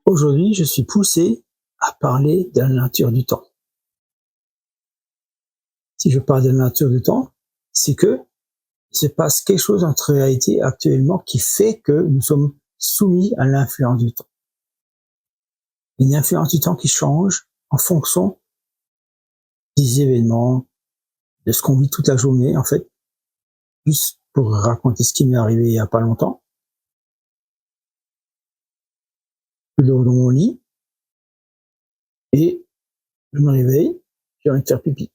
Aujourd'hui, je suis poussé à parler de la nature du temps. Si je parle de la nature du temps, c'est que il se passe quelque chose dans notre réalité actuellement qui fait que nous sommes soumis à l'influence du temps. Une influence du temps qui change en fonction des événements, de ce qu'on vit toute la journée, en fait. Juste pour raconter ce qui m'est arrivé il y a pas longtemps. Je dors dans mon lit et je me réveille, j'ai envie de faire pipi.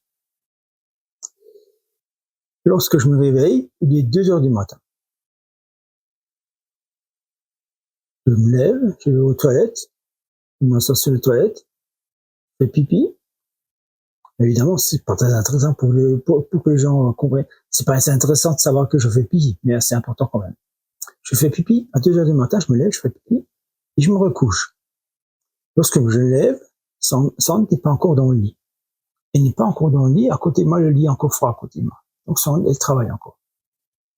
Lorsque je me réveille, il est 2 heures du matin. Je me lève, je vais aux toilettes, je m'assois sur les toilettes, je fais pipi. Évidemment, c'est pas très intéressant pour que les gens comprennent. C'est pas assez intéressant de savoir que je fais pipi, mais c'est important quand même. Je fais pipi, à 2 heures du matin, je me lève, je fais pipi, et je me recouche. Lorsque je lève, Sand n'est pas encore dans le lit. Elle n'est pas encore dans le lit, à côté de moi, le lit est encore froid à côté de moi. Donc Sand, elle travaille encore.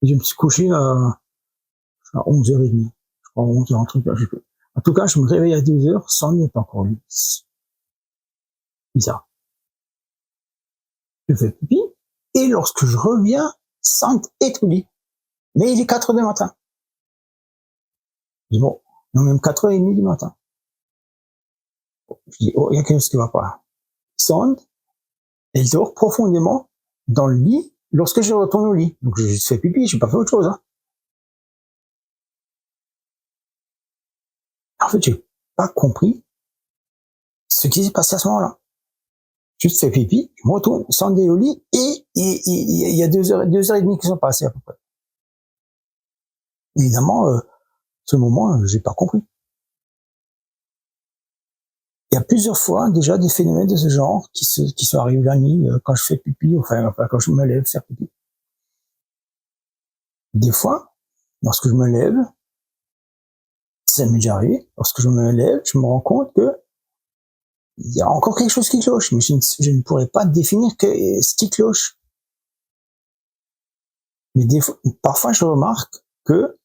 Et je me suis couché à 11h30. Je crois 11h, un truc là, je sais plus. En tout cas, je me réveille à 2h, Sand n'est pas encore là. Bizarre. Je fais pipi, et lorsque je reviens, Sand est au lit. Mais il est 4h du matin. Je dis bon, non, même 4h30 du matin. Je dis, oh, il y a quelque chose qui va pas. Sand, elle dort profondément dans le lit lorsque je retourne au lit. Donc, je fais pipi, j'ai pas fait autre chose, hein. En fait, j'ai pas compris ce qui s'est passé à ce moment-là. Je fais pipi, je me retourne, Sand est au lit, et il y a 2h30 qui sont passées à peu près. Évidemment, ce moment, j'ai pas compris. Il y a plusieurs fois déjà des phénomènes de ce genre qui sont arrivés la nuit quand je fais pipi, enfin quand je me lève faire pipi. Des fois, lorsque je me lève, ça m'est déjà arrivé, lorsque je me lève, je me rends compte que il y a encore quelque chose qui cloche, mais je ne pourrais pas définir ce qui cloche. Mais parfois je remarque que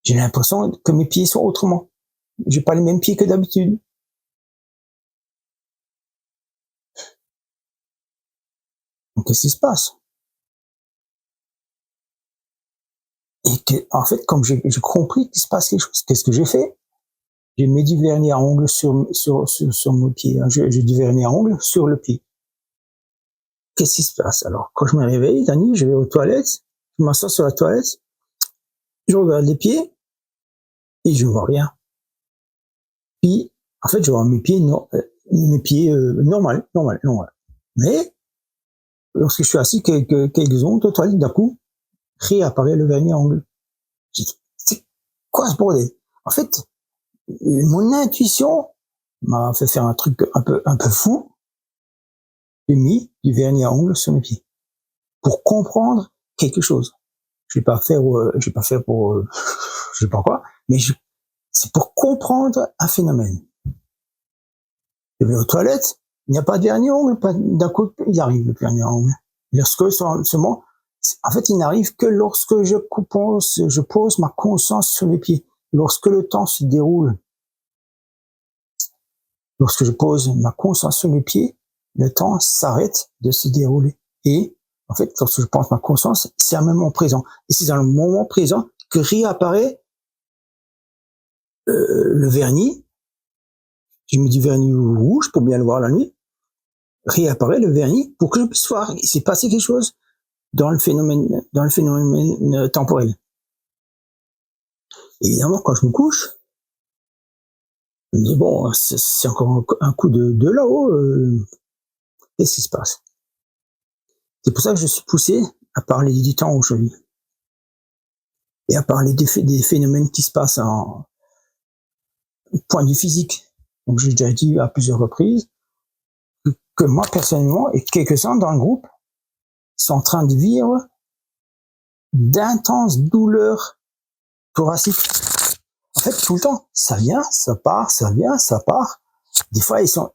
j'ai l'impression que mes pieds sont autrement. J'ai pas les mêmes pieds que d'habitude. Donc qu'est-ce qui se passe? Et que, en fait, comme j'ai compris qu'il se passe quelque chose, qu'est-ce que j'ai fait? J'ai mis du vernis à ongles sur mon pied. J'ai du vernis à ongles sur le pied. Qu'est-ce qui se passe? Alors, quand je me réveille la nuit, je vais aux toilettes, je m'assois sur la toilette, je regarde les pieds, et je vois rien. Puis, en fait, je vois mes pieds, normal. Mais, lorsque je suis assis quelques secondes aux toilettes, d'un coup, réapparaît le vernis à ongles. J'ai dit, c'est quoi ce bordel? En fait, mon intuition m'a fait faire un truc un peu fou. J'ai mis du vernis à ongles sur mes pieds. Pour comprendre quelque chose. Je vais pas faire pour, je sais pas quoi, mais c'est pour comprendre un phénomène. Je vais aux toilettes, il n'y a pas de vernis à ongles, d'un coup, il arrive le vernis à ongles. Lorsque, seulement, en fait, il n'arrive que lorsque je pose ma conscience sur les pieds. Lorsque le temps se déroule. Lorsque je pose ma conscience sur les pieds, le temps s'arrête de se dérouler. Et, en fait, lorsque je pense ma conscience, c'est un moment présent. Et c'est dans le moment présent que réapparaît le vernis. Je mets du vernis rouge pour bien le voir la nuit. Réapparaît le vernis pour que je puisse voir. Il s'est passé quelque chose dans le phénomène temporel. Évidemment, quand je me couche, je me dis bon, c'est encore un coup de là-haut. Qu'est-ce qui se passe? C'est pour ça que je suis poussé à parler du temps aujourd'hui et à parler des phénomènes qui se passent en point de vue physique. Donc j'ai déjà dit à plusieurs reprises que moi personnellement et quelques-uns dans le groupe sont en train de vivre d'intenses douleurs thoraciques. En fait, tout le temps, ça vient, ça part, ça vient, ça part. Des fois, ils sont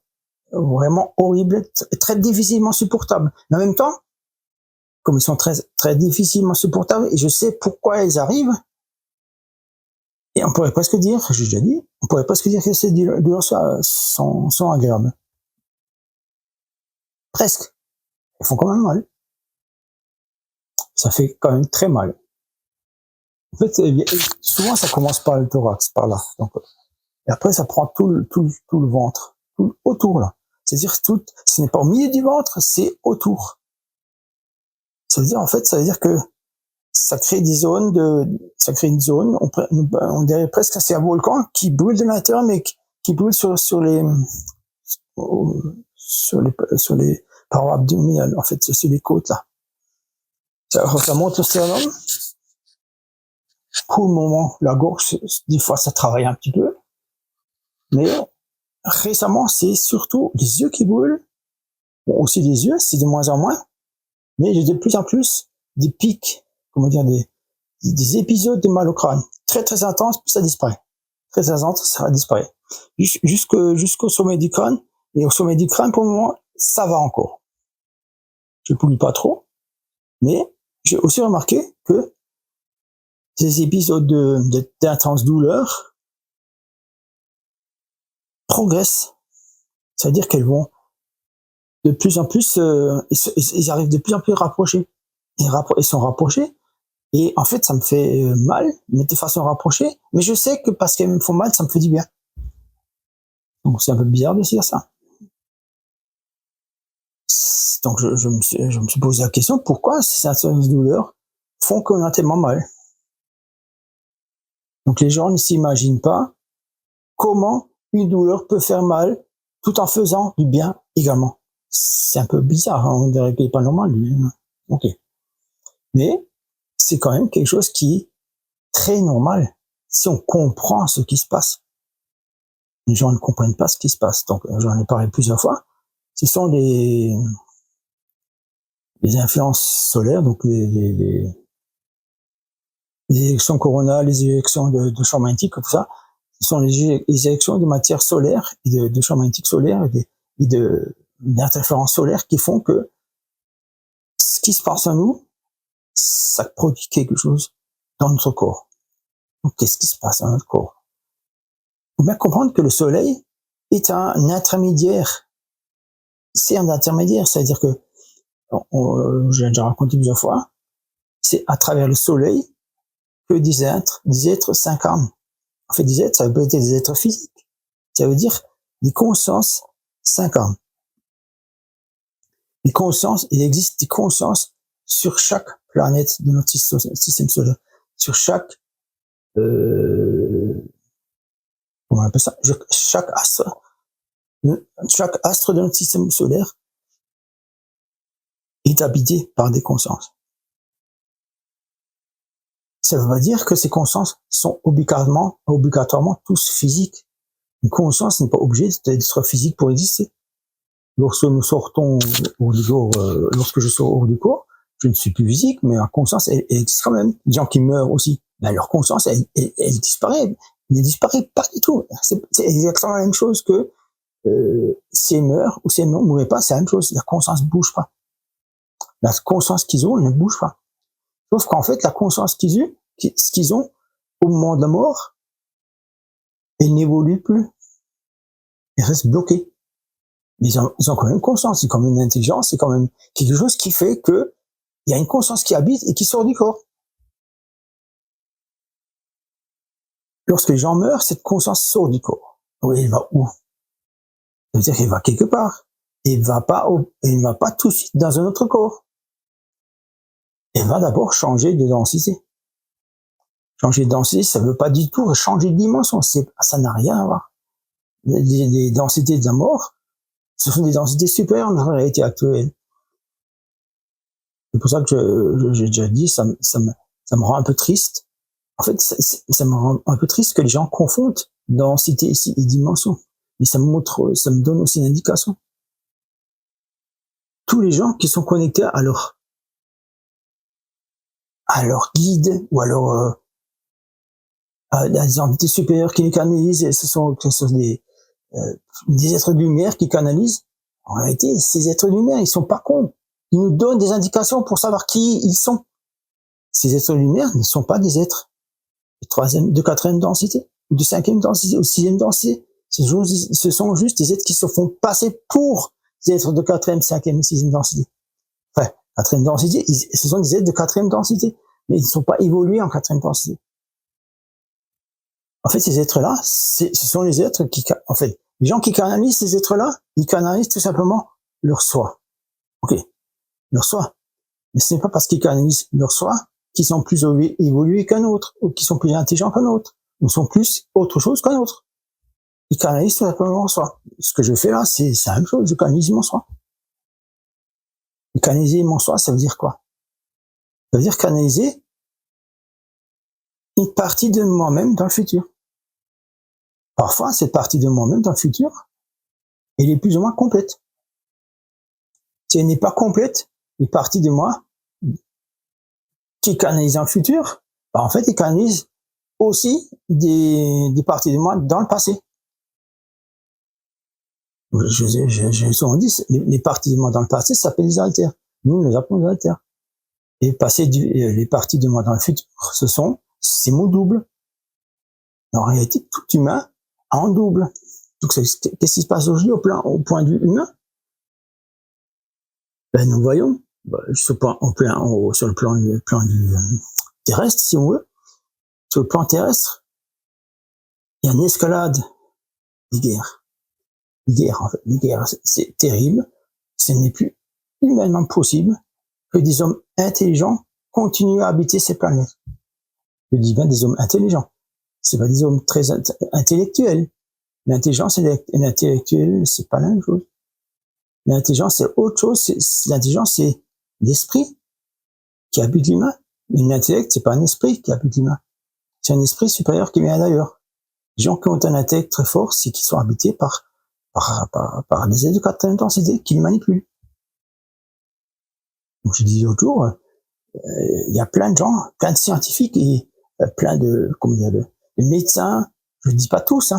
vraiment horribles, très difficilement supportables. Mais en même temps, comme ils sont très, très difficilement supportables, et je sais pourquoi ils arrivent, Et on pourrait presque dire, j'ai déjà dit, on pourrait presque dire que ces douleurs sont agréables. Presque. Elles font quand même mal. Ça fait quand même très mal. En fait, souvent ça commence par le thorax, par là. Donc, et après ça prend tout le ventre, tout autour là. C'est-à-dire ce n'est pas au milieu du ventre, c'est autour. Ça veut dire en fait, ça veut dire que ça crée une zone, on dirait presque que c'est un volcan qui brûle de l'intérieur, mais qui brûle sur les parois abdominales, en fait, sur les côtes là. Ça monte le sternum. Pour le moment, la gorge, des fois, ça travaille un petit peu. Mais récemment, c'est surtout les yeux qui brûlent. Bon, aussi les yeux, c'est de moins en moins. Mais j'ai de plus en plus des pics, des épisodes de mal au crâne. Très, très intense, puis ça disparaît. Très intense, ça disparaît. Jusqu'au sommet du crâne. Et au sommet du crâne, pour le moment, ça va encore. Je ne pollue pas trop. Mais j'ai aussi remarqué que ces épisodes d'intense douleur progressent. C'est-à-dire qu'elles vont de plus en plus, ils arrivent de plus en plus rapprochés. Ils sont rapprochés. Et en fait, ça me fait mal, mais de façon rapprochée. Mais je sais que parce qu'elles me font mal, ça me fait du bien. Donc c'est un peu bizarre de dire ça. Donc je me suis posé la question, pourquoi ces sensations de douleur font qu'on a tellement mal? Donc les gens ne s'imaginent pas comment une douleur peut faire mal tout en faisant du bien également. C'est un peu bizarre, hein, on dirait qu'il n'est pas normal, lui. Ok. Mais c'est quand même quelque chose qui est très normal si on comprend ce qui se passe. Les gens ne comprennent pas ce qui se passe. Donc j'en ai parlé plusieurs fois. Ce sont les influences solaires, donc les éjections coronales, les éjections de champs magnétiques, tout ça. Ce sont les éjections de matière solaire et de champs magnétiques solaires et d'interférences solaires qui font que ce qui se passe en nous, ça produit quelque chose dans notre corps. Donc, qu'est-ce qui se passe dans notre corps? Il faut bien comprendre que le soleil est un intermédiaire. C'est un intermédiaire, c'est-à-dire que, j'ai déjà raconté plusieurs fois, c'est à travers le soleil que des êtres s'incarnent. En fait, des êtres, ça veut pas être des êtres physiques. Ça veut dire des consciences s'incarnent. Les consciences, il existe des consciences sur chaque planète de notre système solaire, sur chaque comment on appelle ça, chaque astre de notre système solaire est habité par des consciences. Ça veut pas dire que ces consciences sont obligatoirement tous physiques. Une conscience n'est pas obligée d'être physique pour exister. Lorsque nous sortons hors du corps, lorsque je sors hors du corps, je ne suis plus physique, mais ma conscience, elle existe quand même. Les gens qui meurent aussi, ben leur conscience, elle disparaît. Elle ne disparaît pas du tout. C'est exactement la même chose que si elles meurent ou si elles ne mourraient pas, c'est la même chose. La conscience ne bouge pas. La conscience qu'ils ont, elle ne bouge pas. Sauf qu'en fait, la conscience ce qu'ils ont au moment de la mort, elle n'évolue plus. Elle reste bloquée. Mais ils ont quand même conscience, c'est quand même une intelligence, c'est quand même quelque chose qui fait que il y a une conscience qui habite et qui sort du corps. Lorsque les gens meurent, cette conscience sort du corps. Oui, elle va où? Ça veut dire qu'elle va quelque part. Elle ne va pas tout de suite dans un autre corps. Elle va d'abord changer de densité. Changer de densité, ça ne veut pas du tout changer de dimension. Ça n'a rien à voir. Les densités de la mort, ce sont des densités supérieures à la réalité actuelle. C'est pour ça que j'ai déjà dit, ça me rend un peu triste. En fait, ça me rend un peu triste que les gens confondent densité et dimension. Mais ça me donne aussi une indication. Tous les gens qui sont connectés à leur guide ou à des entités supérieures qui les canalisent, et ce sont des êtres de lumière qui canalisent. En réalité, ces êtres de lumière, ils sont pas cons. Ils nous donnent des indications pour savoir qui ils sont. Ces êtres de lumière ne sont pas des êtres de quatrième densité, de cinquième densité, ou sixième densité. Ce sont juste des êtres qui se font passer pour des êtres de quatrième, cinquième et sixième densité. Enfin, quatrième densité, ce sont des êtres de quatrième densité, mais ils ne sont pas évolués en quatrième densité. En fait, ces êtres-là, ce sont les êtres qui, en fait, les gens qui canalisent ces êtres-là, ils canalisent tout simplement leur soi. Ok, leur soi. Mais ce n'est pas parce qu'ils canalisent leur soi qu'ils sont plus évolués qu'un autre, ou qu'ils sont plus intelligents qu'un autre, ou sont plus autre chose qu'un autre. Ils canalisent tout simplement leur soi. Ce que je fais là, c'est la même chose, je canalise mon soi. Canaliser mon soi, ça veut dire quoi? Ça veut dire canaliser une partie de moi-même dans le futur. Parfois, cette partie de moi-même dans le futur, elle est plus ou moins complète. Si elle n'est pas complète, une partie de moi qui canalise dans le futur, en fait, elle canalise aussi des parties de moi dans le passé. Je souvent dit, les parties de moi dans le passé s'appellent les alters. Nous les appelons les alters. Et les parties de moi dans le futur, c'est mon double. En réalité, tout humain a un double. Donc, qu'est-ce qui se passe aujourd'hui au point de vue humain? Ben, nous voyons, sur le plan du terrestre, si on veut, sur le plan terrestre, il y a une escalade des guerres. En fait. Les guerres, c'est terrible. Ce n'est plus humainement possible que des hommes intelligents continuent à habiter ces planètes. Je dis bien des hommes intelligents. C'est pas des hommes très intellectuels. L'intelligence et l'intellectuel, c'est pas la même chose. L'intelligence, c'est autre chose. L'intelligence, c'est l'esprit qui habite l'humain. L'intellect, c'est pas un esprit qui habite l'humain. C'est un esprit supérieur qui vient d'ailleurs. Les gens qui ont un intellect très fort, c'est qu'ils sont habités par des êtres de quatrième densité qui les manipulent. Donc, je disais l'autre jour, il y a plein de gens, plein de scientifiques et plein de médecins. Je dis pas tous,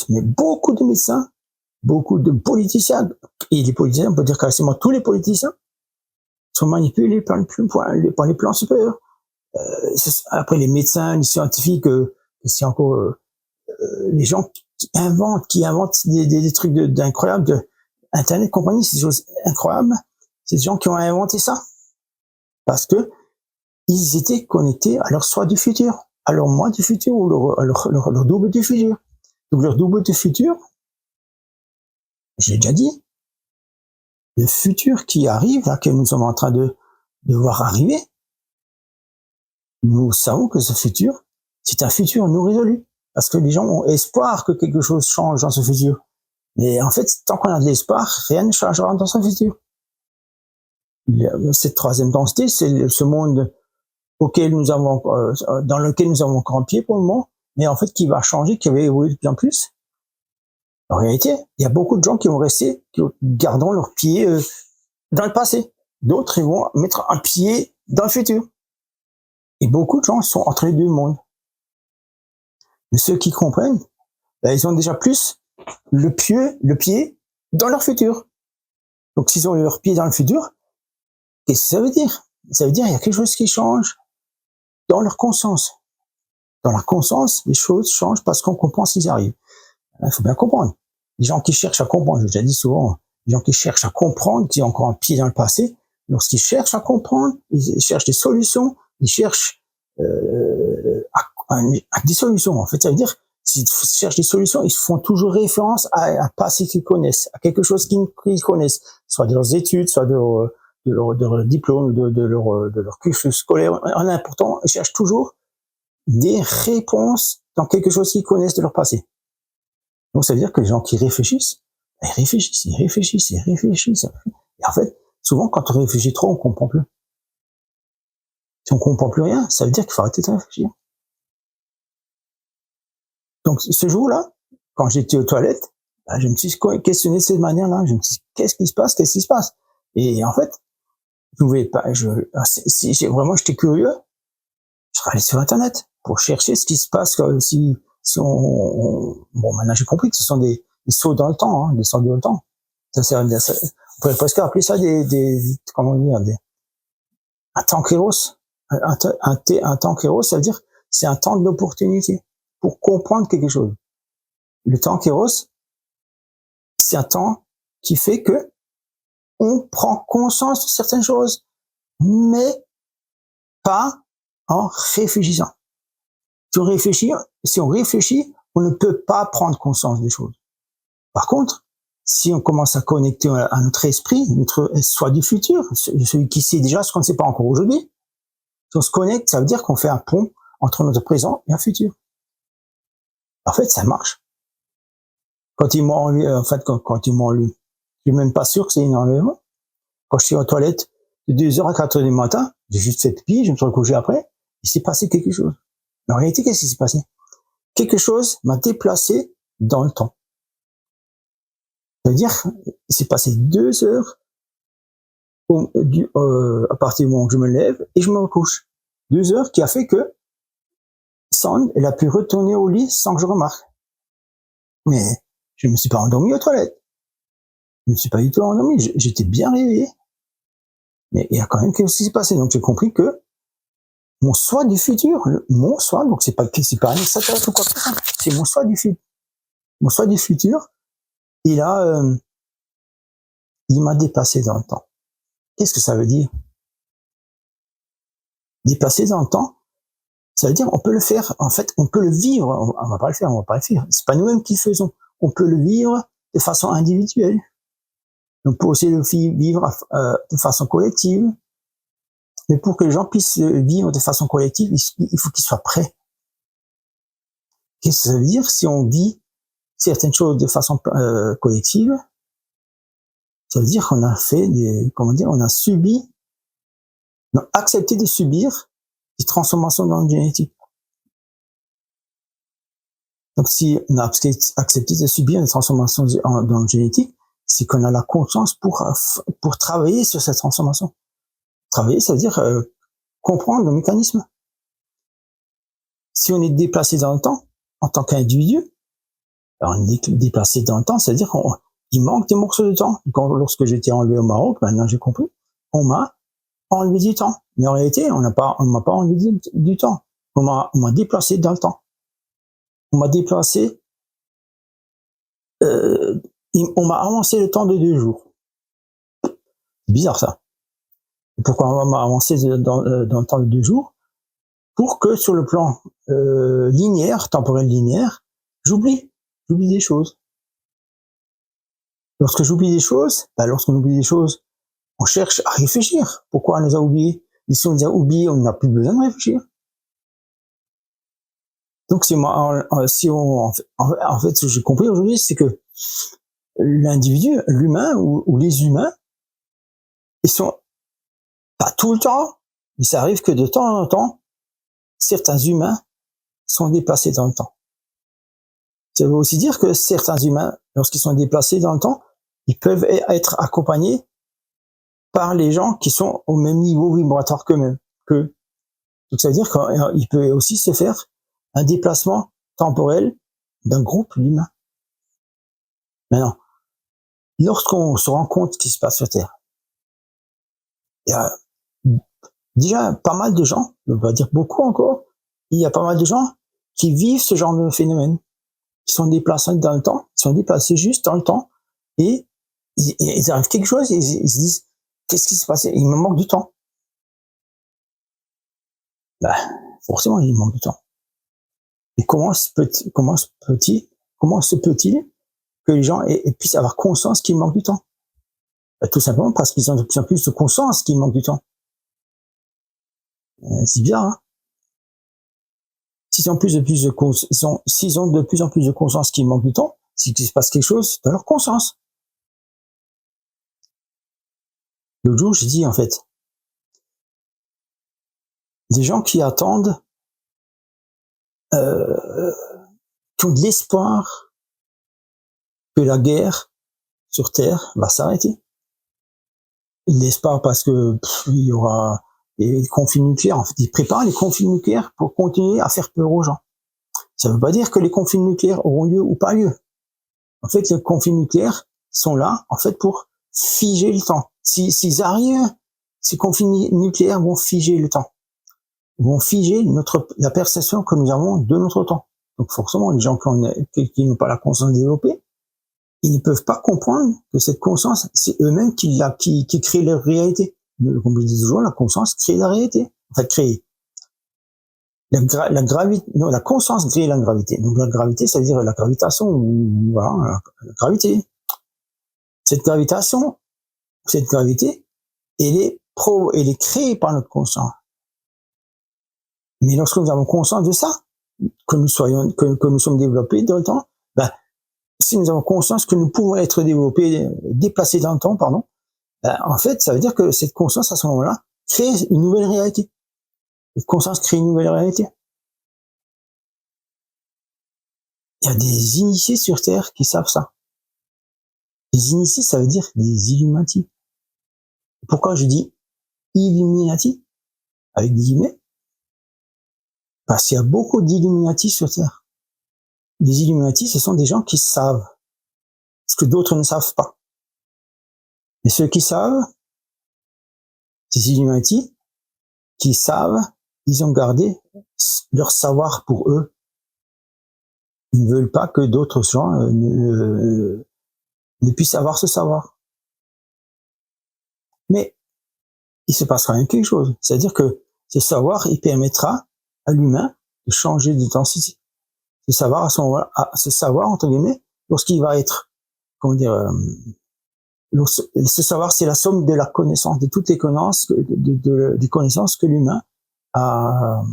mais beaucoup de médecins, beaucoup de politiciens, et les politiciens, on peut dire quasiment tous les politiciens, sont manipulés par les plans supérieurs. Après les médecins, les scientifiques, c'est encore les gens qui inventent des trucs d'incroyables, Internet, compagnie, c'est des choses incroyables. C'est des gens qui ont inventé ça parce que ils étaient connectés à leur soi du futur, à leur moi du futur ou à leur double du futur. Donc leur double du futur, j'ai déjà dit, le futur qui arrive, là, que nous sommes en train de voir arriver, nous savons que ce futur, c'est un futur non résolu. Parce que les gens ont espoir que quelque chose change dans ce futur. Mais en fait, tant qu'on a de l'espoir, rien ne changera dans ce futur. Cette troisième densité, c'est ce monde dans lequel nous avons encore un pied pour le moment, mais en fait qui va changer, qui va évoluer de plus en plus. En réalité, il y a beaucoup de gens qui vont rester, qui garderont leur pied dans le passé. D'autres, ils vont mettre un pied dans le futur. Et beaucoup de gens sont entre les deux mondes. Mais ceux qui comprennent, ils ont déjà plus le pied dans leur futur. Donc s'ils ont leur pied dans le futur, qu'est-ce que ça veut dire? Ça veut dire qu'il y a quelque chose qui change dans leur conscience. Dans la conscience, les choses changent parce qu'on comprend s'ils arrivent. Il faut bien comprendre. Les gens qui cherchent à comprendre, j'ai déjà dit souvent, les gens qui cherchent à comprendre, qui ont encore un pied dans le passé, lorsqu'ils cherchent à comprendre, ils cherchent des solutions, ils cherchent des solutions. En fait, ça veut dire, s'ils cherchent des solutions, ils font toujours référence à un passé qu'ils connaissent, à quelque chose qu'ils connaissent, soit de leurs études, soit de leur diplôme, de leur cursus scolaire. En important, ils cherchent toujours des réponses dans quelque chose qu'ils connaissent de leur passé. Donc, ça veut dire que les gens qui réfléchissent. Et en fait, souvent, quand on réfléchit trop, on comprend plus. Si on comprend plus rien, ça veut dire qu'il faut arrêter de réfléchir. Donc, ce jour-là, quand j'étais aux toilettes, je me suis questionné de cette manière-là. Je me suis dit, qu'est-ce qui se passe? Et en fait, je pouvais pas, si vraiment j'étais curieux, je serais allé sur Internet pour chercher ce qui se passe si bon, maintenant j'ai compris que ce sont des sauts dans le temps, des sauts dans le temps. On pourrait presque appeler ça un temps kéros. Un temps kéros, ça veut dire c'est un temps de l'opportunité pour comprendre quelque chose. Le temps kéros, c'est un temps qui fait que on prend conscience de certaines choses, mais pas en réfléchissant. Si on réfléchit, on ne peut pas prendre conscience des choses. Par contre, si on commence à connecter à notre esprit, notre soi du futur, celui qui sait déjà ce qu'on ne sait pas encore aujourd'hui, si on se connecte, ça veut dire qu'on fait un pont entre notre présent et un futur. En fait, ça marche. Quand ils m'ont enlevé, quand ils m'ont enlevé, je suis même pas sûr que c'est un enlèvement. Quand je suis aux toilettes de 2h à 4h du matin, j'ai juste fait pipi, je me suis recouché après, il s'est passé quelque chose. Mais en réalité, qu'est-ce qui s'est passé? Quelque chose m'a déplacé dans le temps. C'est-à-dire, il s'est passé 2 heures à partir du moment où je me lève et je me recouche. 2 heures qui a fait que Sand, elle a pu retourner au lit sans que je remarque. Mais je ne me suis pas endormi aux toilettes. Je ne me suis pas du tout endormi. J'étais bien réveillé. Mais il y a quand même quelque chose qui s'est passé. Donc j'ai compris que mon soi du futur, mon soi, donc c'est pas un extraterrestre ou quoi que ce soit, c'est mon soi du futur. Mon soi du futur, il m'a déplacé dans le temps. Qu'est-ce que ça veut dire? Déplacer dans le temps, ça veut dire on peut le faire, en fait, on peut le vivre, on va pas le faire, on va pas le faire. C'est pas nous-mêmes qui le faisons. On peut le vivre de façon individuelle. On peut aussi le vivre de façon collective. Mais pour que les gens puissent vivre de façon collective, il faut qu'ils soient prêts. Qu'est-ce que ça veut dire? Si on vit certaines choses de façon collective, ça veut dire qu'on a fait on a subi, on a accepté de subir des transformations dans le génétique. Donc si on a accepté de subir des transformations dans le génétique, c'est qu'on a la conscience pour travailler sur cette transformation. Travailler, ça veut dire comprendre le mécanisme. Si on est déplacé dans le temps, en tant qu'individu, alors on est déplacé dans le temps, ça veut dire qu'il manque des morceaux de temps. Lorsque j'étais enlevé au Maroc, maintenant j'ai compris, on m'a enlevé du temps. Mais en réalité, on m'a pas enlevé du temps. On m'a déplacé dans le temps. On m'a déplacé, on m'a avancé le temps de 2 jours. C'est bizarre ça. Pourquoi on m'a avancé dans le temps de 2 jours? Pour que sur le plan linéaire, temporel linéaire, j'oublie des choses. Lorsque j'oublie des choses, lorsqu'on oublie des choses, on cherche à réfléchir. Pourquoi on les a oubliés? Et si on les a oubliés, on n'a plus besoin de réfléchir. Donc en fait, ce que j'ai compris aujourd'hui, c'est que l'individu, l'humain ou les humains, ils sont pas tout le temps, mais ça arrive que de temps en temps, certains humains sont déplacés dans le temps. Ça veut aussi dire que certains humains, lorsqu'ils sont déplacés dans le temps, ils peuvent être accompagnés par les gens qui sont au même niveau vibratoire qu'eux. Donc ça veut dire qu'il peut aussi se faire un déplacement temporel d'un groupe d'humains. Maintenant, lorsqu'on se rend compte de ce qui se passe sur Terre, il y a déjà pas mal de gens, on va dire beaucoup encore, il y a pas mal de gens qui vivent ce genre de phénomène, qui sont déplacés dans le temps, qui sont déplacés juste dans le temps, et ils arrivent quelque chose, et ils se disent, qu'est-ce qui s'est passé? Il me manque du temps. Forcément, il manque du temps. Et comment se peut-il que les gens puissent avoir conscience qu'il manque du temps? Tout simplement parce qu'ils ont de plus en plus de conscience qu'il manque du temps. C'est bien, hein? S'ils ont de plus en plus de conscience qu'il manque du temps, c'est qu'il se passe quelque chose dans leur conscience. L'autre jour, j'ai dit, en fait, des gens qui attendent, qui ont de l'espoir que la guerre sur Terre va s'arrêter. L'espoir parce que il y aura des conflits nucléaires. En fait, ils préparent les conflits nucléaires pour continuer à faire peur aux gens. Ça ne veut pas dire que les conflits nucléaires auront lieu ou pas lieu. En fait, les conflits nucléaires sont là, en fait, pour figer le temps. S'ils arrivent, ces conflits nucléaires vont figer le temps. vont figer la perception que nous avons de notre temps. Donc forcément, les gens qui n'ont pas la conscience développée, ils ne peuvent pas comprendre que cette conscience, c'est eux-mêmes qui créent leur réalité. Comme je dis toujours, la conscience crée la réalité. Enfin, crée. La conscience crée la gravité. Donc la gravité, ça veut dire la gravitation, ou voilà, la gravité. Cette gravité, elle est créée par notre conscience. Mais lorsque nous avons conscience de ça, que nous sommes développés dans le temps, ben, si nous avons conscience que nous pouvons être déplacés dans le temps, ben, en fait, ça veut dire que cette conscience, à ce moment-là, crée une nouvelle réalité. Cette conscience crée une nouvelle réalité. Il y a des initiés sur Terre qui savent ça. Les initiés, ça veut dire des Illuminati. Pourquoi je dis Illuminati avec des guillemets? Parce qu'il y a beaucoup d'Illuminati sur Terre. Les Illuminati, ce sont des gens qui savent ce que d'autres ne savent pas. Et ceux qui savent, ces Illuminati, qui savent, ils ont gardé leur savoir pour eux. Ils ne veulent pas que d'autres gens ne puissent avoir ce savoir. Mais il se passe quand même quelque chose. C'est-à-dire que ce savoir, il permettra à l'humain de changer de densité. Ce savoir, à ce moment-là, ce savoir, entre guillemets, lorsqu'il va être, ce savoir, c'est la somme de la connaissance, de toutes les connaissances, des connaissances que l'humain a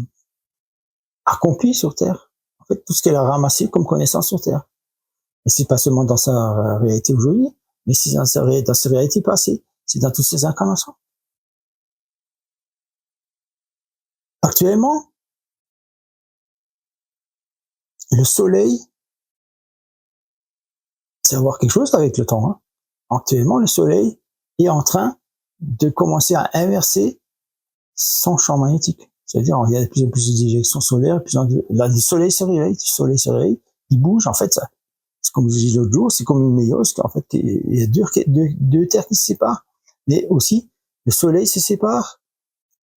accompli sur Terre. En fait, tout ce qu'elle a ramassé comme connaissance sur Terre. Et c'est pas seulement dans sa réalité aujourd'hui, mais c'est dans sa réalité passée. C'est dans toutes ses incarnations. Actuellement, le soleil, c'est avoir quelque chose avec le temps. Actuellement, le soleil est en train de commencer à inverser son champ magnétique. C'est-à-dire, il y a de plus en plus d'éjections solaires, là, le soleil se réveille, il bouge, en fait, c'est comme je disais l'autre jour, c'est comme une méiose, en fait, il y a deux terres qui se séparent, mais aussi, le soleil se sépare.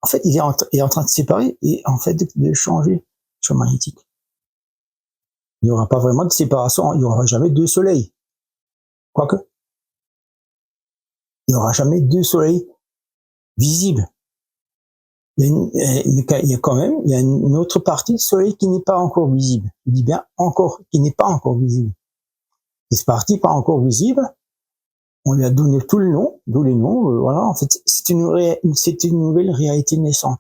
En fait, il est en train de se séparer et, en fait, de changer le champ magnétique. Il n'y aura pas vraiment de séparation, il n'y aura jamais deux soleils. Quoique, il n'y aura jamais deux soleils visibles. Mais il y a quand même, il y a une autre partie du soleil qui n'est pas encore visible. Je dis bien encore, qui n'est pas encore visible. Et cette partie pas encore visible, on lui a donné tout le nom, d'où les noms, voilà, en fait, c'est une nouvelle réalité naissante.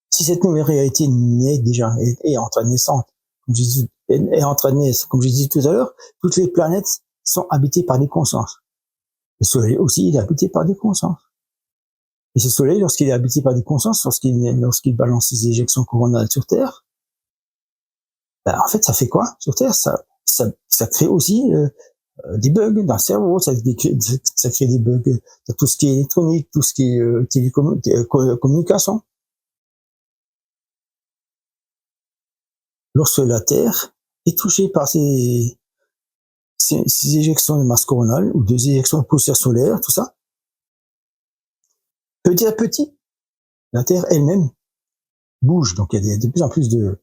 Si cette nouvelle réalité naît déjà, est en train de naissante, comme je disais tout à l'heure, toutes les planètes sont habitées par des consciences. Le soleil aussi, il est habité par des consciences. Et ce soleil, lorsqu'il est habité par des consciences, lorsqu'il balance ses éjections coronales sur Terre, ben, en fait, ça fait quoi sur Terre? Ça crée aussi des bugs dans le cerveau, ça crée des bugs dans tout ce qui est électronique, tout ce qui est télécommunication. Lorsque la Terre est touchée par ces éjections de masse coronale ou des éjections de poussière solaire, tout ça, petit à petit, la Terre elle-même bouge. Donc il y a de plus en plus de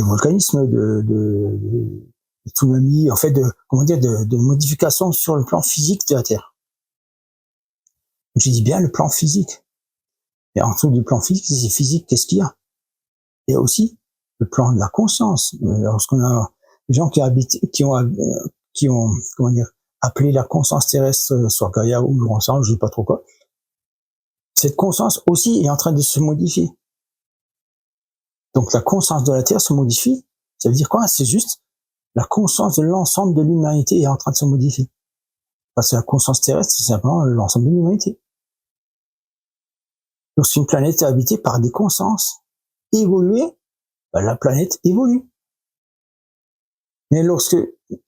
volcanisme, de tsunami, en fait, de modifications sur le plan physique de la Terre. Je dis bien le plan physique. Et en dessous du plan physique, c'est physique, qu'est-ce qu'il y a? Il y a aussi le plan de la conscience. Lorsqu'on a des gens qui ont appelé la conscience terrestre, soit Gaïa ou ensemble, je sais pas trop quoi. Cette conscience aussi est en train de se modifier. Donc la conscience de la Terre se modifie. Ça veut dire quoi? C'est juste la conscience de l'ensemble de l'humanité est en train de se modifier. Parce que la conscience terrestre, c'est simplement l'ensemble de l'humanité. Lorsqu'une planète est habitée par des consciences évoluées, ben, la planète évolue. Mais lorsque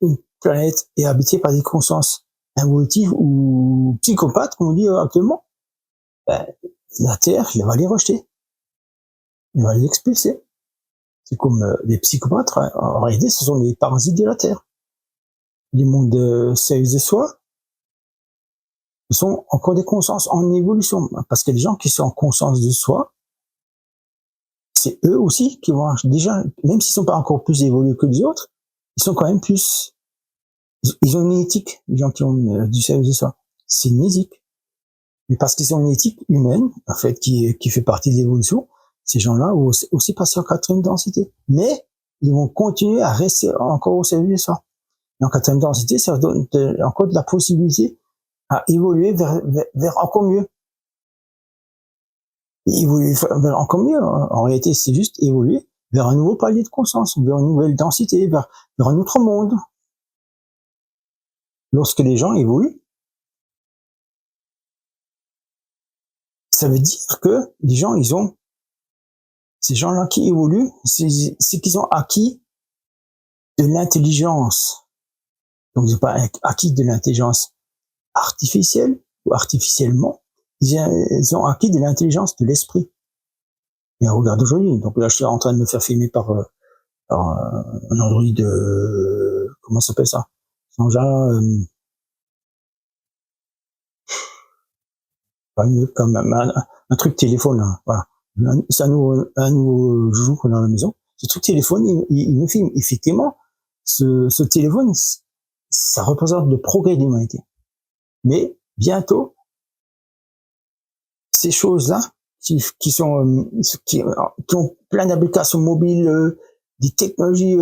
une planète est habitée par des consciences involutives ou psychopathes, comme on dit actuellement, ben, la Terre, elle va les rejeter. Elle va les expulser. C'est comme les psychopathes, en réalité, ce sont les parasites de la Terre. Les mondes service de soi, Ce sont encore des consciences en évolution, parce qu'il y a des gens qui sont en conscience de soi, c'est eux aussi qui vont déjà, même s'ils sont pas encore plus évolués que les autres, ils sont quand même plus, ils ont une éthique, les gens qui ont du service de soi. C'est une éthique. Mais parce qu'ils ont une éthique humaine, en fait, qui fait partie de l'évolution, ces gens-là vont aussi passer en quatrième densité. Mais ils vont continuer à rester encore au service de soi. Et en quatrième densité, ça donne encore de la possibilité à évoluer vers encore mieux. Et évoluer vers encore mieux, en réalité, c'est juste évoluer vers un nouveau palier de conscience, vers une nouvelle densité, vers un autre monde. Lorsque les gens évoluent, ça veut dire que les gens, ces gens-là qui évoluent, c'est qu'ils ont acquis de l'intelligence. Donc, ils n'ont pas acquis de l'intelligence artificielle ou artificiellement. Ils ont acquis de l'intelligence de l'esprit. Et regarde aujourd'hui. Donc là, je suis en train de me faire filmer par un Android, comment ça s'appelle ça? Comme un truc téléphone, hein, voilà. C'est un nouveau joujou qu'on a dans la maison. Ce truc téléphone, il me filme. Effectivement, ce téléphone, ça représente le progrès de l'humanité. Mais bientôt, ces choses-là, qui ont plein d'applications mobiles, des technologies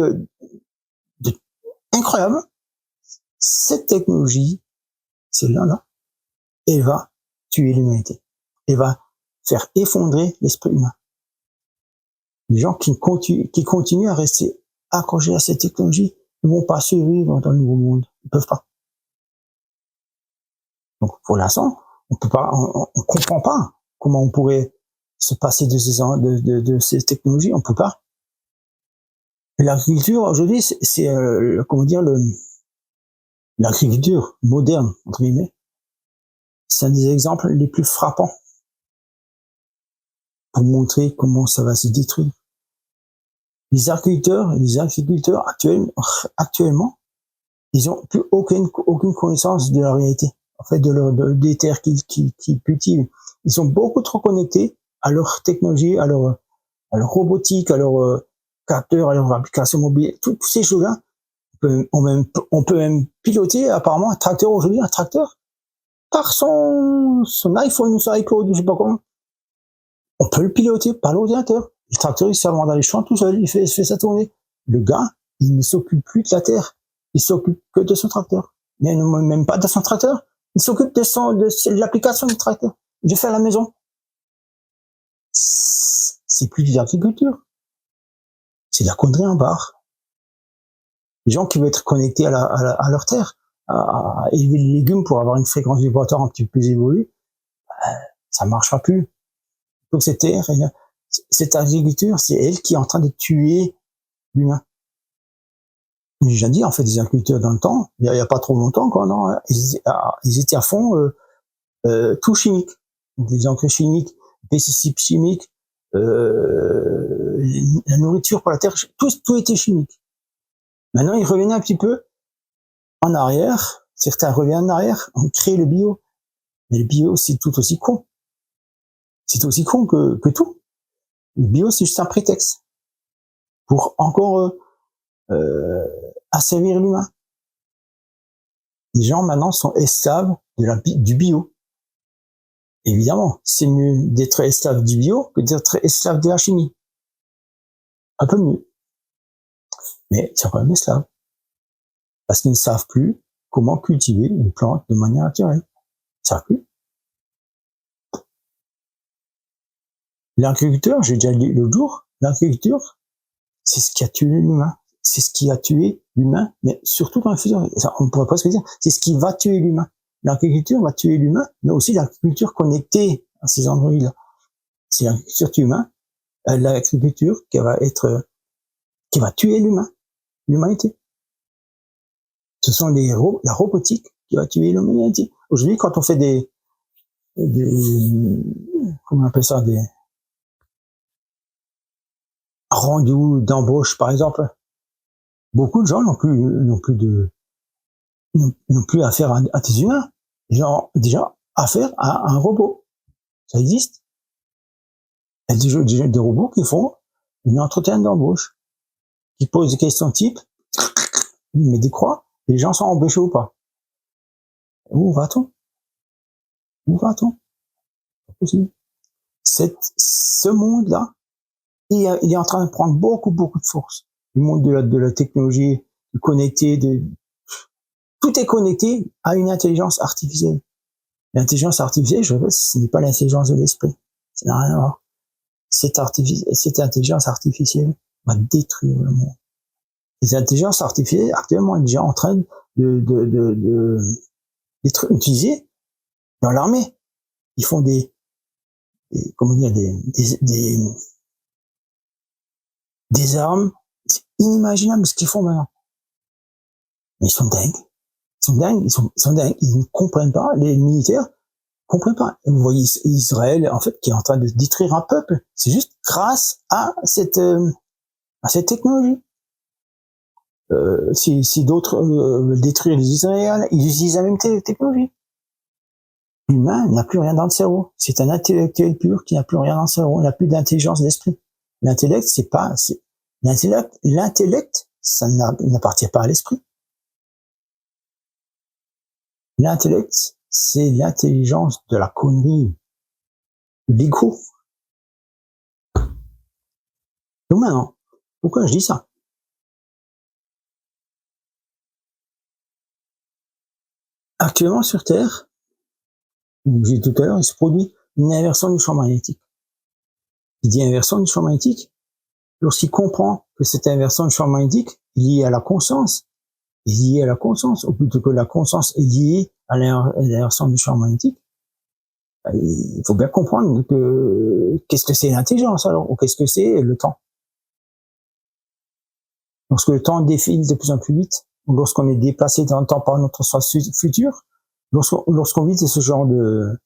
incroyables, cette technologie, celle-là, elle va tuer l'humanité. Elle va faire effondrer l'esprit humain. Les gens qui continuent à rester accrochés à cette technologie ne vont pas survivre dans le nouveau monde. Ils peuvent pas. Donc, pour l'instant, on comprend pas comment on pourrait se passer de ces technologies. On peut pas. L'agriculture, aujourd'hui, c'est comment dire, l'agriculture moderne, entre guillemets. C'est un des exemples les plus frappants pour montrer comment ça va se détruire. Les agriculteurs actuellement, ils ont plus aucune connaissance de la réalité, en fait, des terres qu'ils cultivent. Ils sont beaucoup trop connectés à leur technologie, à leur robotique, à leur capteurs, à leur application mobile, toutes ces choses-là. On peut même piloter apparemment un tracteur aujourd'hui, un tracteur par son iPhone ou son iPod, je sais pas comment. On peut le piloter par l'ordinateur. Le tracteur, il s'avance dans les champs tout seul, il fait ça tourner. Le gars, il ne s'occupe plus de la terre. Il s'occupe que de son tracteur. Mais même pas de son tracteur. Il s'occupe de l'application du tracteur. Il fait à la maison. C'est plus de l'agriculture. C'est de la connerie en barre. Les gens qui veulent être connectés à leur terre, à élever les légumes pour avoir une fréquence vibratoire un petit peu plus évoluée, ça marchera plus. Donc cette agriculture, c'est elle qui est en train de tuer l'humain. J'ai déjà dit, en fait, des agriculteurs dans le temps, il y a pas trop longtemps, quoi, non, ils étaient à fond tout chimique, des engrais chimiques, pesticides chimiques, la nourriture pour la terre, tout était chimique. Maintenant, ils revenaient un petit peu en arrière. Certains reviennent en arrière, on crée le bio. Mais le bio, c'est tout aussi con. C'est aussi con que tout. Le bio, c'est juste un prétexte pour encore asservir l'humain. Les gens maintenant sont esclaves du bio. Évidemment, c'est mieux d'être esclave du bio que d'être esclave de la chimie. Un peu mieux. Mais c'est quand même esclave. Parce qu'ils ne savent plus comment cultiver une plante de manière naturelle. Ils ne savent plus. L'agriculteur, j'ai déjà dit l'autre jour, l'agriculture, c'est ce qui a tué l'humain. C'est ce qui a tué l'humain, mais surtout dans le futur. On pourrait presque dire, c'est ce qui va tuer l'humain. L'agriculture va tuer l'humain, mais aussi l'agriculture connectée à ces endroits-là. C'est l'agriculture humaine, l'agriculture qui va tuer l'humanité. Ce sont la robotique qui va tuer l'humanité. Aujourd'hui, quand on fait comment on appelle ça, des rendez-vous d'embauche, par exemple, beaucoup de gens n'ont plus affaire à des humains. Genre, déjà, à faire un robot. Ça existe. Il y a des robots qui font un entretien d'embauche, qui posent des questions type, il met des croix, les gens sont embauchés ou pas. Où va-t-on? Où va-t-on? C'est possible. Ce monde-là, il est en train de prendre beaucoup de force. Le monde de la technologie, du connecté, tout est connecté à une intelligence artificielle. L'intelligence artificielle, je veux, ce n'est pas l'intelligence de l'esprit. Ça n'a rien à voir. Cette intelligence artificielle va détruire le monde. Les intelligences artificielles, actuellement, sont déjà en train d'être utilisées dans l'armée. Ils font comment dire, des armes. C'est inimaginable ce qu'ils font maintenant. Mais ils sont dingues. Ils sont dingues, ils sont dingues. Ils ne comprennent pas, les militaires comprennent pas. Vous voyez Israël, en fait, qui est en train de détruire un peuple. C'est juste grâce à cette technologie. Si d'autres veulent détruire les Israéliens, ils utilisent la même technologie. L'humain n'a plus rien dans le cerveau. C'est un intellectuel pur qui n'a plus rien dans le cerveau. Il n'a plus d'intelligence d'esprit. L'intellect, l'intellect, ça n'appartient pas à l'esprit. L'intellect, c'est l'intelligence de la connerie, de l'ego. Donc maintenant, pourquoi je dis ça? Actuellement sur Terre, comme j'ai dit tout à l'heure, il se produit une inversion du champ magnétique. Il dit inversion du champ magnétique, lorsqu'il comprend que cette inversion du champ magnétique est liée à la conscience, est liée à la conscience, ou plutôt que la conscience est liée à l'inversion du champ magnétique, il faut bien comprendre que qu'est-ce que c'est l'intelligence alors, ou qu'est-ce que c'est le temps. Lorsque le temps défile de plus en plus vite, ou lorsqu'on est déplacé dans le temps par notre soi futur, lorsqu'on vit ce genre de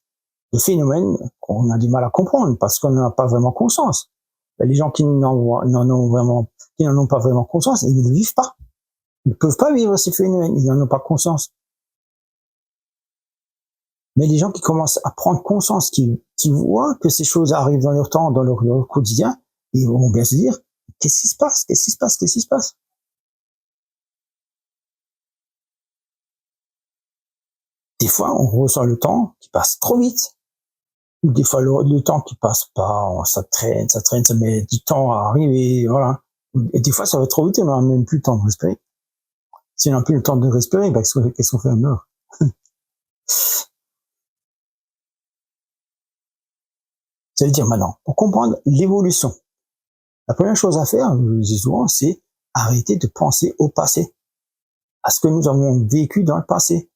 phénomène qu'on a du mal à comprendre parce qu'on n'en a pas vraiment conscience. Les gens qui n'en ont pas vraiment conscience, ils ne vivent pas. Ils ne peuvent pas vivre ces phénomènes, ils n'en ont pas conscience. Mais les gens qui commencent à prendre conscience, qui voient que ces choses arrivent dans leur temps, dans leur quotidien, ils vont bien se dire, qu'est-ce qui se passe? Qu'est-ce qui se passe? Qu'est-ce qui se passe? Des fois, on ressent le temps qui passe trop vite. Ou des fois, le temps qui passe pas, ça traîne, ça met du temps à arriver, voilà. Et des fois, ça va trop vite et on n'a même plus le temps de respirer. Si on n'a plus le temps de respirer, ben, qu'est-ce qu'on fait? On meurt. Ça veut dire maintenant, pour comprendre l'évolution, la première chose à faire, je le dis souvent, c'est arrêter de penser au passé, à ce que nous avons vécu dans le passé.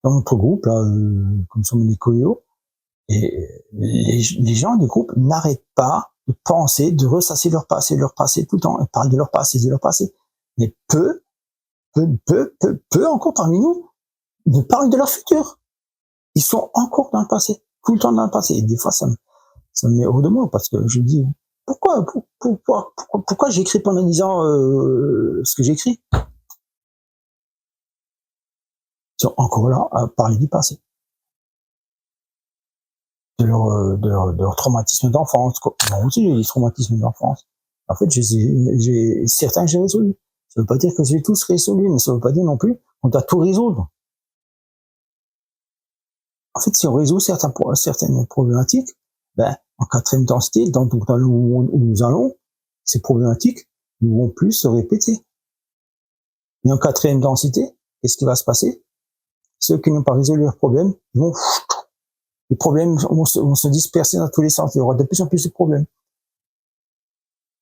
Dans notre groupe, là, comme sommes les Koyo, et les gens du groupe n'arrêtent pas de penser, de ressasser leur passé tout le temps. Ils parlent de leur passé. Mais peu encore parmi nous ne parlent de leur futur. Ils sont encore dans le passé, tout le temps dans le passé. Et des fois, ça me met hors de moi parce que je me dis, pourquoi j'écris pendant 10 ans ce que j'écris? Ils sont encore là à parler du passé. De leur traumatisme d'enfance. Moi aussi, j'ai des traumatismes d'enfance. En fait, certains que j'ai résolus. Ça veut pas dire que j'ai tous résolus, mais ça veut pas dire non plus qu'on doit tout résoudre. En fait, si on résout certaines problématiques, ben, en 4e densité, dans le monde où nous allons, ces problématiques ne vont plus se répéter. Et en 4e densité, qu'est-ce qui va se passer? Ceux qui n'ont pas résolu leurs problèmes, les problèmes vont se disperser dans tous les sens. Il y aura de plus en plus de problèmes.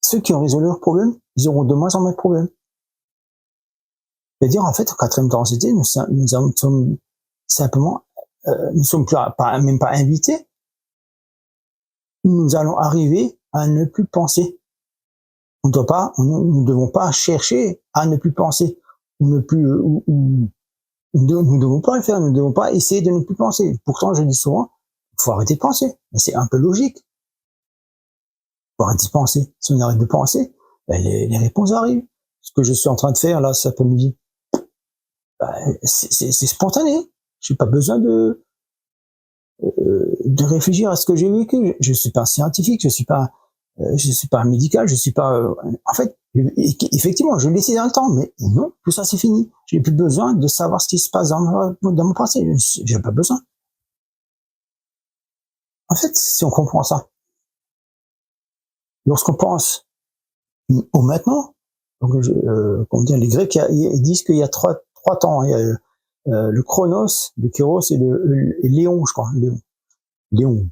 Ceux qui ont résolu leurs problèmes, ils auront de moins en moins de problèmes. C'est-à-dire, en fait, en 4e densité, nous sommes simplement, nous sommes même pas invités. Nous allons arriver à ne plus penser. Nous ne devons pas chercher à ne plus penser. Nous ne devons pas le faire. Nous ne devons pas essayer de ne plus penser. Pourtant, je dis souvent, il faut arrêter de penser. Mais c'est un peu logique. Il faut arrêter de penser. Si on arrête de penser, ben les réponses arrivent. Ce que je suis en train de faire là cet après-midi, ben, c'est spontané. J'ai pas besoin de de réfléchir à ce que j'ai vécu. Je suis pas un scientifique, je suis pas un médical, je suis pas. En fait, effectivement, je l'ai laissé dans le temps, mais non, tout ça c'est fini. J'ai plus besoin de savoir ce qui se passe dans mon passé. J'ai pas besoin. En fait, si on comprend ça, lorsqu'on pense au maintenant, donc comment dire, les Grecs ils disent qu'il y a trois temps. Il y a le Chronos, le Kéros et le Léon, je crois. Léon.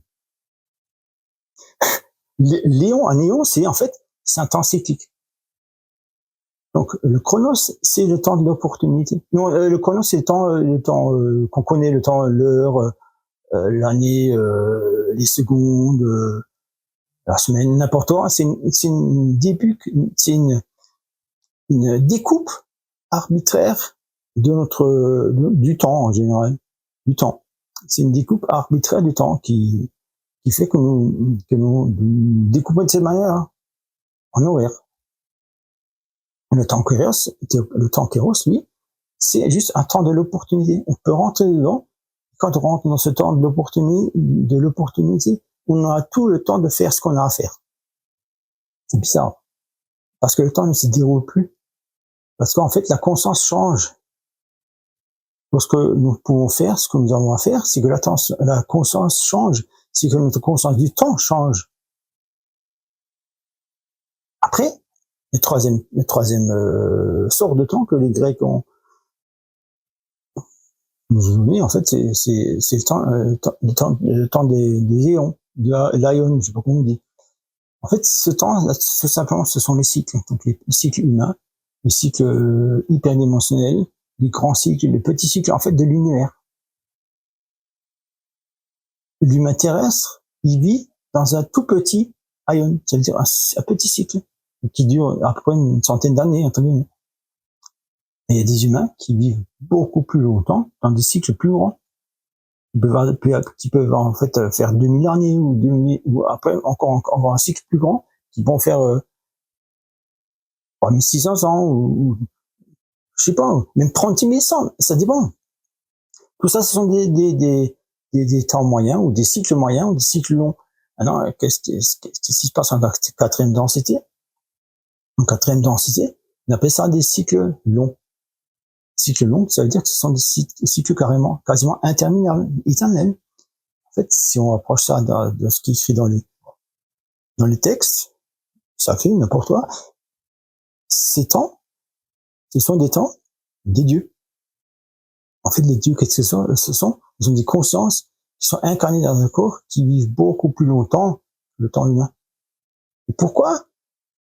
Léon, un néon, c'est en fait, c'est un temps cyclique. Donc le Chronos, c'est le temps de l'opportunité. Non, le Chronos, c'est le temps qu'on connaît, le temps, l'heure, l'année, les secondes, la semaine, n'importe quoi. C'est une découpe arbitraire de du temps en général, du temps. C'est une découpe arbitraire du temps qui fait que nous découpons de cette manière en horaire. Le temps Kéros, lui, c'est juste un temps de l'opportunité. On peut rentrer dedans. Quand on rentre dans ce temps de l'opportunité, on aura tout le temps de faire ce qu'on a à faire. C'est bizarre. Parce que le temps ne se déroule plus. Parce qu'en fait, la conscience change. Lorsque nous pouvons faire ce que nous avons à faire, c'est que la conscience change. C'est que notre conscience du temps change. Après, le troisième sort de temps que les Grecs ont nous donné, en fait, c'est le temps des éons, de l'aion, je sais pas comment on dit. En fait, ce temps, tout simplement, ce sont les cycles. Donc, les cycles humains, les cycles hyperdimensionnels, les grands cycles, les petits cycles, en fait, de l'univers. L'humain terrestre, il vit dans un tout petit aion, ça veut dire un petit cycle, qui dure à peu près une centaine d'années, entre guillemets. Et il y a des humains qui vivent beaucoup plus longtemps dans des cycles plus grands, qui peuvent en fait faire 2000 années ou après encore un cycle plus grand, qui vont faire 3600 ans ou je sais pas, même 36 100, ça dépend. Tout ça, ce sont des temps moyens ou des cycles moyens ou des cycles longs. Alors, qu'est-ce qui se passe en quatrième densité? En quatrième densité, on appelle ça des cycles longs. Cycles longs, ça veut dire que ce sont des cycles quasiment interminables, éternels. En fait, si on approche ça de ce qui est écrit dans les textes, ça fait n'importe quoi. Ces temps, ce sont des temps des dieux. En fait, les dieux, qu'est-ce que ce sont? Ils ont des consciences qui sont incarnées dans un corps qui vivent beaucoup plus longtemps que le temps humain. Et pourquoi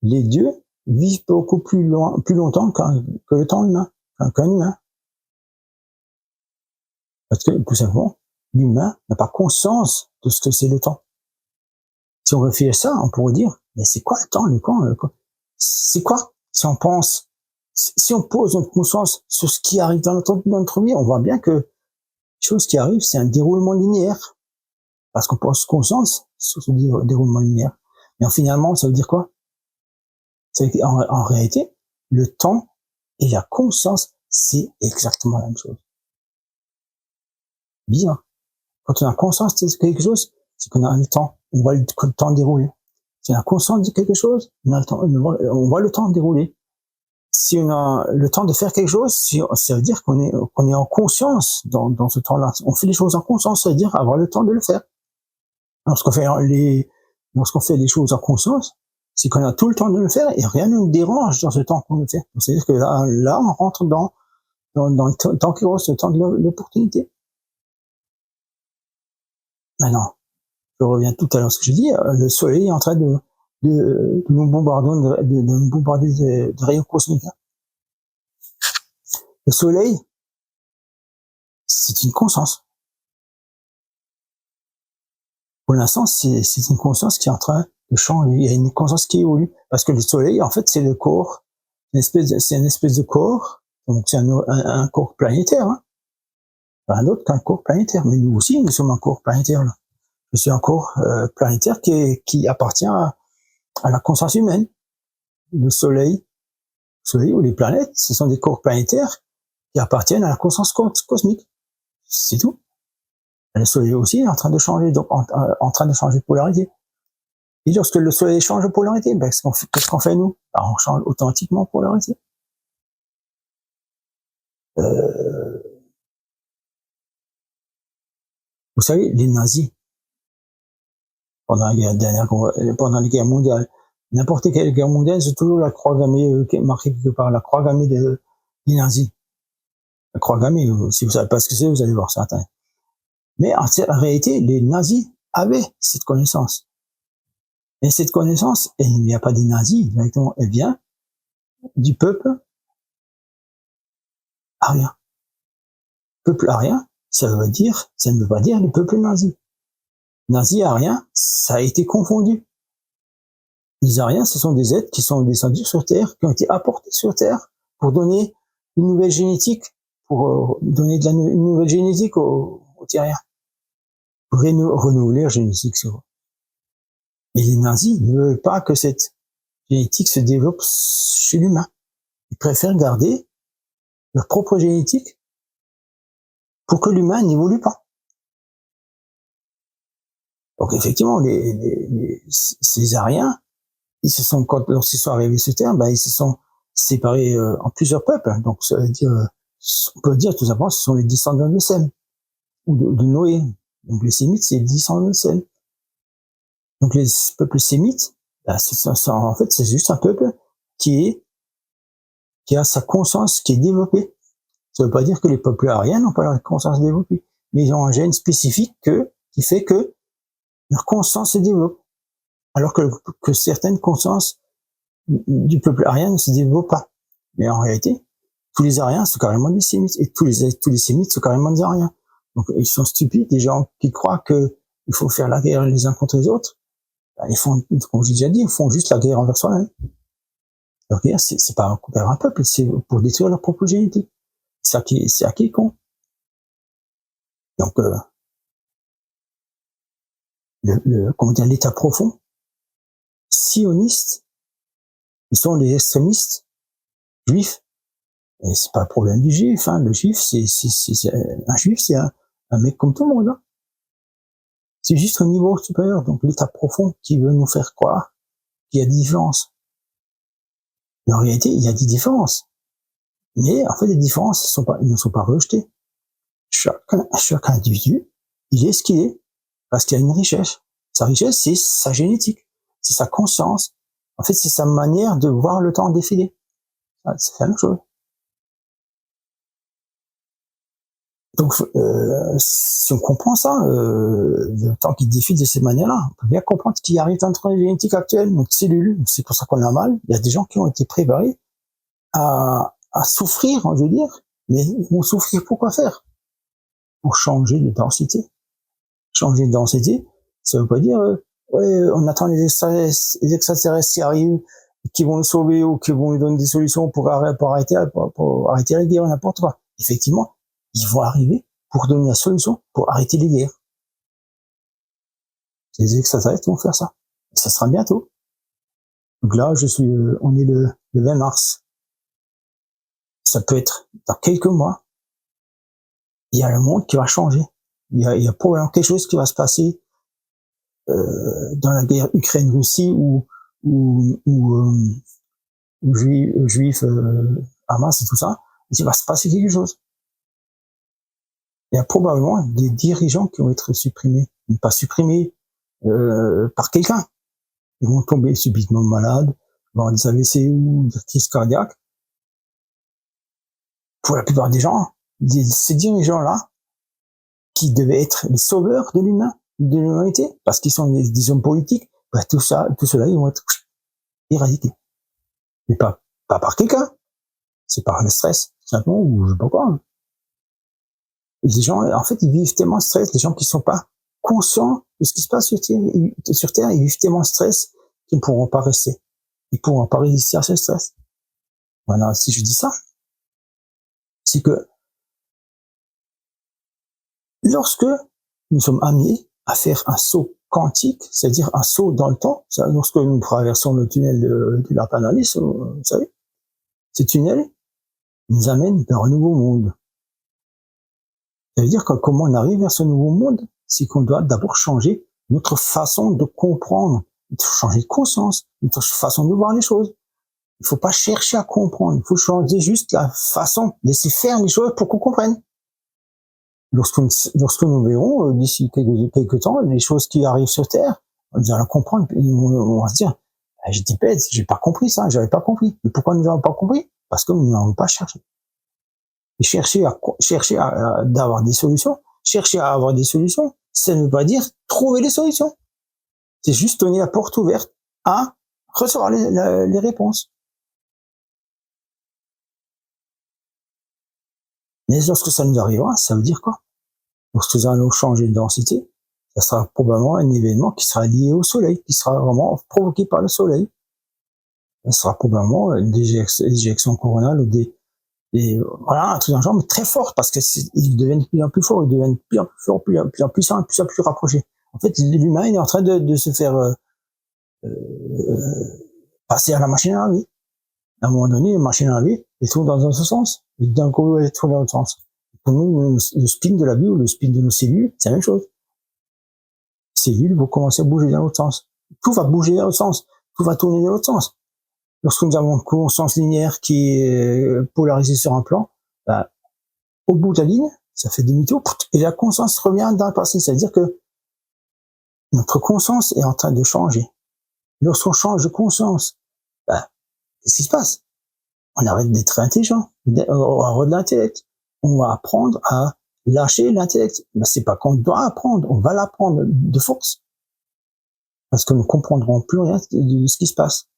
les dieux vivent beaucoup plus longtemps que le temps humain, qu'un humain? Parce que, tout simplement, l'humain n'a pas conscience de ce que c'est le temps. Si on réfléchit à ça, on pourrait dire, mais c'est quoi le temps, c'est quoi? Si on pense, si on pose notre conscience sur ce qui arrive dans notre vie, on voit bien que les choses qui arrivent, c'est un déroulement linéaire. Parce qu'on pose conscience sur ce déroulement linéaire. Mais finalement, ça veut dire quoi? Ça veut dire en réalité, le temps et la conscience, c'est exactement la même chose. Bien. Quand on a conscience de quelque chose, c'est qu'on a le temps, on voit le temps dérouler. Si on a conscience de quelque chose, on voit le temps dérouler. Si on a le temps de faire quelque chose, ça veut dire qu'on est en conscience dans ce temps-là. On fait les choses en conscience, ça veut dire avoir le temps de le faire. Lorsqu'on fait les choses en conscience, c'est qu'on a tout le temps de le faire et rien ne nous dérange dans ce temps qu'on le fait. C'est-à-dire que là, on rentre dans le temps qui reste, le temps de l'opportunité. Maintenant, je reviens tout à l'heure à ce que j'ai dit, le soleil est en train de nous bombarder de rayons cosmiques. Le soleil, c'est une conscience. Pour l'instant, c'est une conscience qui est en train de changer. Il y a une conscience qui évolue. Parce que le soleil, en fait, c'est le corps. C'est une espèce de corps. Donc, c'est un corps planétaire, hein. Rien d'autre qu'un corps planétaire. Mais nous aussi, nous sommes un corps planétaire, là. Je suis un corps planétaire qui appartient à la conscience humaine. Le soleil ou les planètes, ce sont des corps planétaires qui appartiennent à la conscience cosmique. C'est tout. Le soleil aussi est en train de changer, donc en train de changer de polarité. Et lorsque le soleil change de polarité, ben, qu'est-ce qu'on fait nous? Ben, on change automatiquement de polarité. Vous savez, les nazis, pendant pendant les guerres mondiales, n'importe quelle guerre mondiale, c'est toujours la croix gammée marquée quelque part, la croix gammée des nazis. La croix gammée, si vous savez pas ce que c'est, vous allez voir certains. Mais en réalité, les nazis avaient cette connaissance. Et cette connaissance, elle ne vient pas des nazis directement, elle vient du peuple arien. Peuple arien, ça ne veut pas dire le peuple nazi. Nazi arien, ça a été confondu. Les Ariens, ce sont des êtres qui sont descendus sur Terre, qui ont été apportés sur Terre pour donner une nouvelle génétique, pour donner une nouvelle génétique aux terriens, pour renouveler leur génétique sur eux. Et les nazis ne veulent pas que cette génétique se développe chez l'humain. Ils préfèrent garder leur propre génétique pour que l'humain n'évolue pas. Donc effectivement, ces Ariens, lorsqu'ils sont arrivés sur Terre, ben, ils se sont séparés en plusieurs peuples. Donc ça veut dire, on peut dire tout simplement, ce sont les descendants de Sem, ou de Noé. Donc les Sémites, c'est les descendants de Sem. Donc les peuples sémites, ben, en fait, c'est juste un peuple qui a sa conscience qui est développée. Ça ne veut pas dire que les peuples ariens n'ont pas leur conscience développée, mais ils ont un gène spécifique qui fait que leur conscience se développe. Alors que certaines consciences du peuple arien ne se développent pas. Mais en réalité, tous les Ariens sont carrément des Sémites, et tous les Sémites sont carrément des Ariens. Donc ils sont stupides, des gens qui croient que il faut faire la guerre les uns contre les autres. Ben, ils font, comme j'ai déjà dit, ils font juste la guerre envers soi-même. La guerre, c'est pas envers un peuple, c'est pour détruire leur propre génétique. C'est à qui est con. Donc comment dire, l'état profond sioniste, ils sont les extrémistes juifs. Et c'est pas le problème du juif, hein. Le juif, un juif, c'est un mec comme tout le monde, hein. C'est juste un niveau supérieur, donc l'état profond qui veut nous faire croire qu'il y a des différences. Mais en réalité, il y a des différences. Mais en fait, les différences ils ne sont pas rejetées. Chaque individu, il est ce qu'il est, parce qu'il a une richesse. Sa richesse, c'est sa génétique, c'est sa conscience. En fait, c'est sa manière de voir le temps défiler. C'est la même chose. Donc, si on comprend ça, le temps qui défile de cette manière-là, on peut bien comprendre ce qui arrive dans notre génétique actuelle, notre cellule. C'est pour ça qu'on a mal. Il y a des gens qui ont été préparés à souffrir, je veux dire, mais ils vont souffrir pour quoi faire? Pour changer de densité. Changer de densité, ça veut pas dire, ouais, on attend les extraterrestres qui arrivent, qui vont le sauver ou qui vont lui donner des solutions pour arrêter les guerres, n'importe quoi. Effectivement, ils vont arriver pour donner la solution pour arrêter les guerres. Les extraterrestres vont faire ça. Et ça sera bientôt. Donc là, on est le 20 mars. Ça peut être dans quelques mois. Il y a le monde qui va changer. Il y a probablement quelque chose qui va se passer dans la guerre Ukraine-Russie ou juifs, Hamas et tout ça. Il va se passer quelque chose. Il y a probablement des dirigeants qui vont être supprimés, mais pas supprimés par quelqu'un. Ils vont tomber subitement malades, vont avoir des AVC ou des crises cardiaques. Pour la plupart des gens, ces dirigeants-là, qui devaient être les sauveurs de l'humanité, parce qu'ils sont des hommes politiques, bah, tout cela, ils vont être éradiqués. Mais pas par quelqu'un. C'est par le stress, simplement, ou je sais pas quoi. Et les gens, en fait, ils vivent tellement de stress, les gens qui sont pas conscients de ce qui se passe sur Terre, ils vivent tellement de stress qu'ils ne pourront pas rester. Ils ne pourront pas résister à ce stress. Maintenant, si je dis ça, c'est que lorsque nous sommes amenés à faire un saut quantique, c'est-à-dire un saut dans le temps, lorsque nous traversons le tunnel de la Panalis, vous savez, ce tunnel nous amène vers un nouveau monde. Ça veut dire que comment on arrive vers ce nouveau monde, c'est qu'on doit d'abord changer notre façon de comprendre, changer de conscience, notre façon de voir les choses. Il faut pas chercher à comprendre, il faut changer juste la façon, laisser faire les choses pour qu'on comprenne. Lorsque nous verrons d'ici quelques temps les choses qui arrivent sur Terre, on va comprendre, on va se dire, j'étais bête, j'ai pas compris ça, j'avais pas compris. Mais pourquoi nous n'avons pas compris? Parce que nous n'avons pas cherché. Et chercher à d'avoir des solutions, chercher à avoir des solutions, ça ne veut pas dire trouver les solutions. C'est juste donner la porte ouverte à recevoir les réponses. Mais lorsque ça nous arrivera, ça veut dire quoi? Lorsque nous allons changer de densité, ça sera probablement un événement qui sera lié au soleil, qui sera vraiment provoqué par le soleil. Ça sera probablement une éjection coronale ou voilà, un truc dans le genre, mais très fort, parce que ils deviennent de plus en plus forts, ils deviennent de plus en plus forts, plus en plus puissants, de plus en plus rapprochés. En fait, l'humain est en train de se faire passer à la machine à laver. À un moment donné, la machine à laver, elle tourne dans un sens, et d'un coup, elle tourne dans l'autre sens. Pour nous, le spin de la vie ou le spin de nos cellules, c'est la même chose. Les cellules vont commencer à bouger dans l'autre sens. Tout va bouger dans l'autre sens. Tout va tourner dans l'autre sens. Lorsque nous avons une conscience linéaire qui est polarisée sur un plan, bah, au bout de la ligne, ça fait demi-tour, et la conscience revient dans le passé. C'est-à-dire que notre conscience est en train de changer. Lorsqu'on change de conscience, bah, qu'est-ce qui se passe? On arrête d'être intelligent, on va avoir de l'intellect. On va apprendre à lâcher l'intellect. Ben, c'est pas qu'on doit apprendre, on va l'apprendre de force. Parce que nous comprendrons plus rien de ce qui se passe.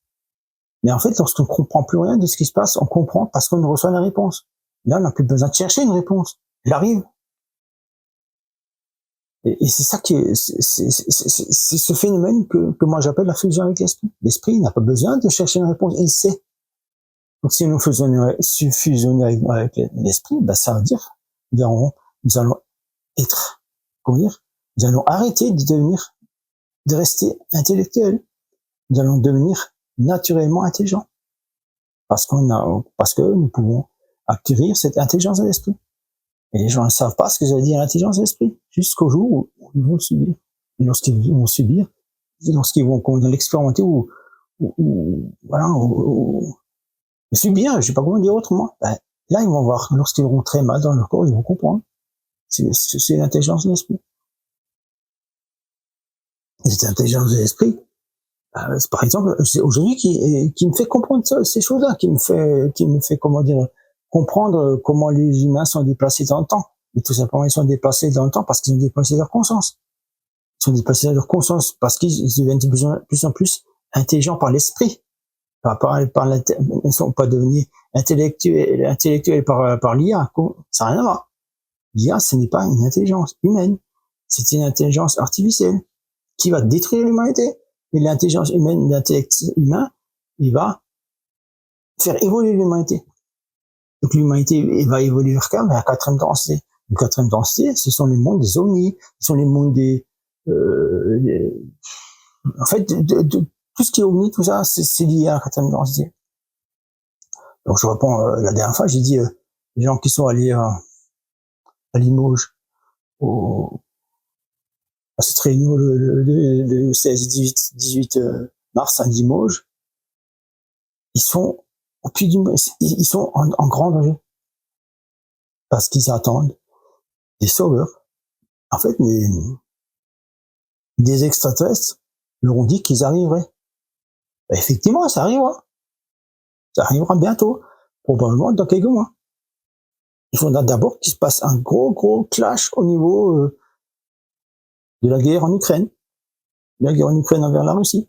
Mais en fait, lorsqu'on comprend plus rien de ce qui se passe, on comprend parce qu'on reçoit la réponse. Là, on n'a plus besoin de chercher une réponse. Elle arrive. Et c'est ça qui est, c'est ce phénomène que moi j'appelle la fusion avec l'esprit. L'esprit n'a pas besoin de chercher une réponse, il sait. Donc si nous fusionnons avec l'esprit, ben, ça veut dire, nous allons être, comment dire, nous allons arrêter de rester intellectuels. Nous allons devenir naturellement intelligents. Parce que nous pouvons acquérir cette intelligence de l'esprit. Et les gens ne savent pas ce que ça veut dire l'intelligence de l'esprit, jusqu'au jour où ils vont le subir. Et lorsqu'ils vont subir, lorsqu'ils vont l'expérimenter voilà, subir, je sais pas comment dire autrement, ben, là ils vont voir, lorsqu'ils auront très mal dans leur corps, ils vont comprendre. C'est l'intelligence de l'esprit. Cette intelligence de l'esprit, par exemple, c'est aujourd'hui qui me fait comprendre ces choses-là, qui me fait, comment dire, comprendre comment les humains sont déplacés dans le temps. Et tout simplement, ils sont déplacés dans le temps parce qu'ils ont déplacé leur conscience. Ils sont déplacés leur conscience parce qu'ils deviennent de plus en plus intelligents par l'esprit. Ils ne sont pas devenus intellectuels par l'IA. Ça n'a rien à voir. L'IA, ce n'est pas une intelligence humaine. C'est une intelligence artificielle qui va détruire l'humanité. Et l'intelligence humaine, l'intellect humain, il va faire évoluer l'humanité. Donc l'humanité va évoluer vers la quatrième densité. La quatrième densité, ce sont les mondes des omnis, ce sont les mondes en fait, tout ce qui est omni, tout ça, c'est lié à la quatrième densité. Donc je réponds, la dernière fois, j'ai dit, les gens qui sont allés à Limoges, à cette réunion le 16, 18 mars à Limoges, ils sont au pied ils sont en grand danger. Parce qu'ils attendent des sauveurs. En fait, des extraterrestres leur ont dit qu'ils arriveraient. Ben, effectivement, ça arrivera. Ça arrivera bientôt. Probablement dans quelques mois. Il faudra d'abord qu'il se passe un gros clash au niveau de la guerre en Ukraine. La guerre en Ukraine envers la Russie.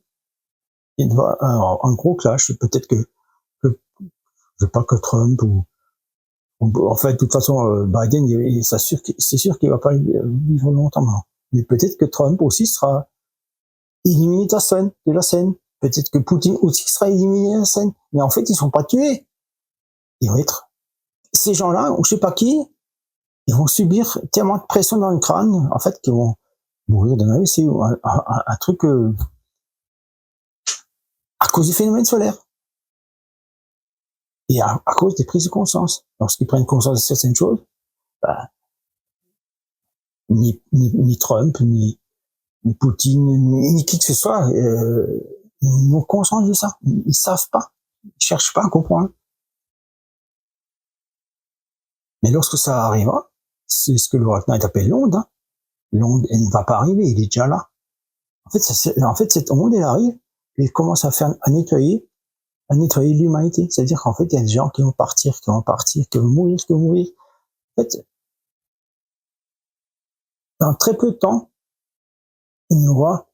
Il y a un gros clash. Peut-être que je sais pas que Trump en fait, de toute façon, Biden, c'est sûr qu'il va pas vivre longtemps maintenant. Mais peut-être que Trump aussi sera éliminé de la scène. Peut-être que Poutine aussi sera éliminé de la scène. Mais en fait, ils sont pas tués. Ils vont être, ces gens-là, ou je sais pas qui, ils vont subir tellement de pression dans le crâne, en fait, qu'ils vont mourir d'un AVC ou un truc, à cause du phénomène solaire. Et à cause des prises de conscience. Lorsqu'ils prennent conscience de certaines choses, bah, ni Trump, ni Poutine, ni qui que ce soit, ils n'ont conscience de ça. Ils savent pas. Ils cherchent pas à comprendre. Mais lorsque ça arrivera, c'est ce que le Rocknight appelle l'onde. Hein. L'onde, elle ne va pas arriver, il est déjà là. En fait, cette onde, elle arrive, et elle commence à nettoyer l'humanité. C'est-à-dire qu'en fait, il y a des gens qui vont partir, qui vont mourir. En fait, dans très peu de temps, il n'y aura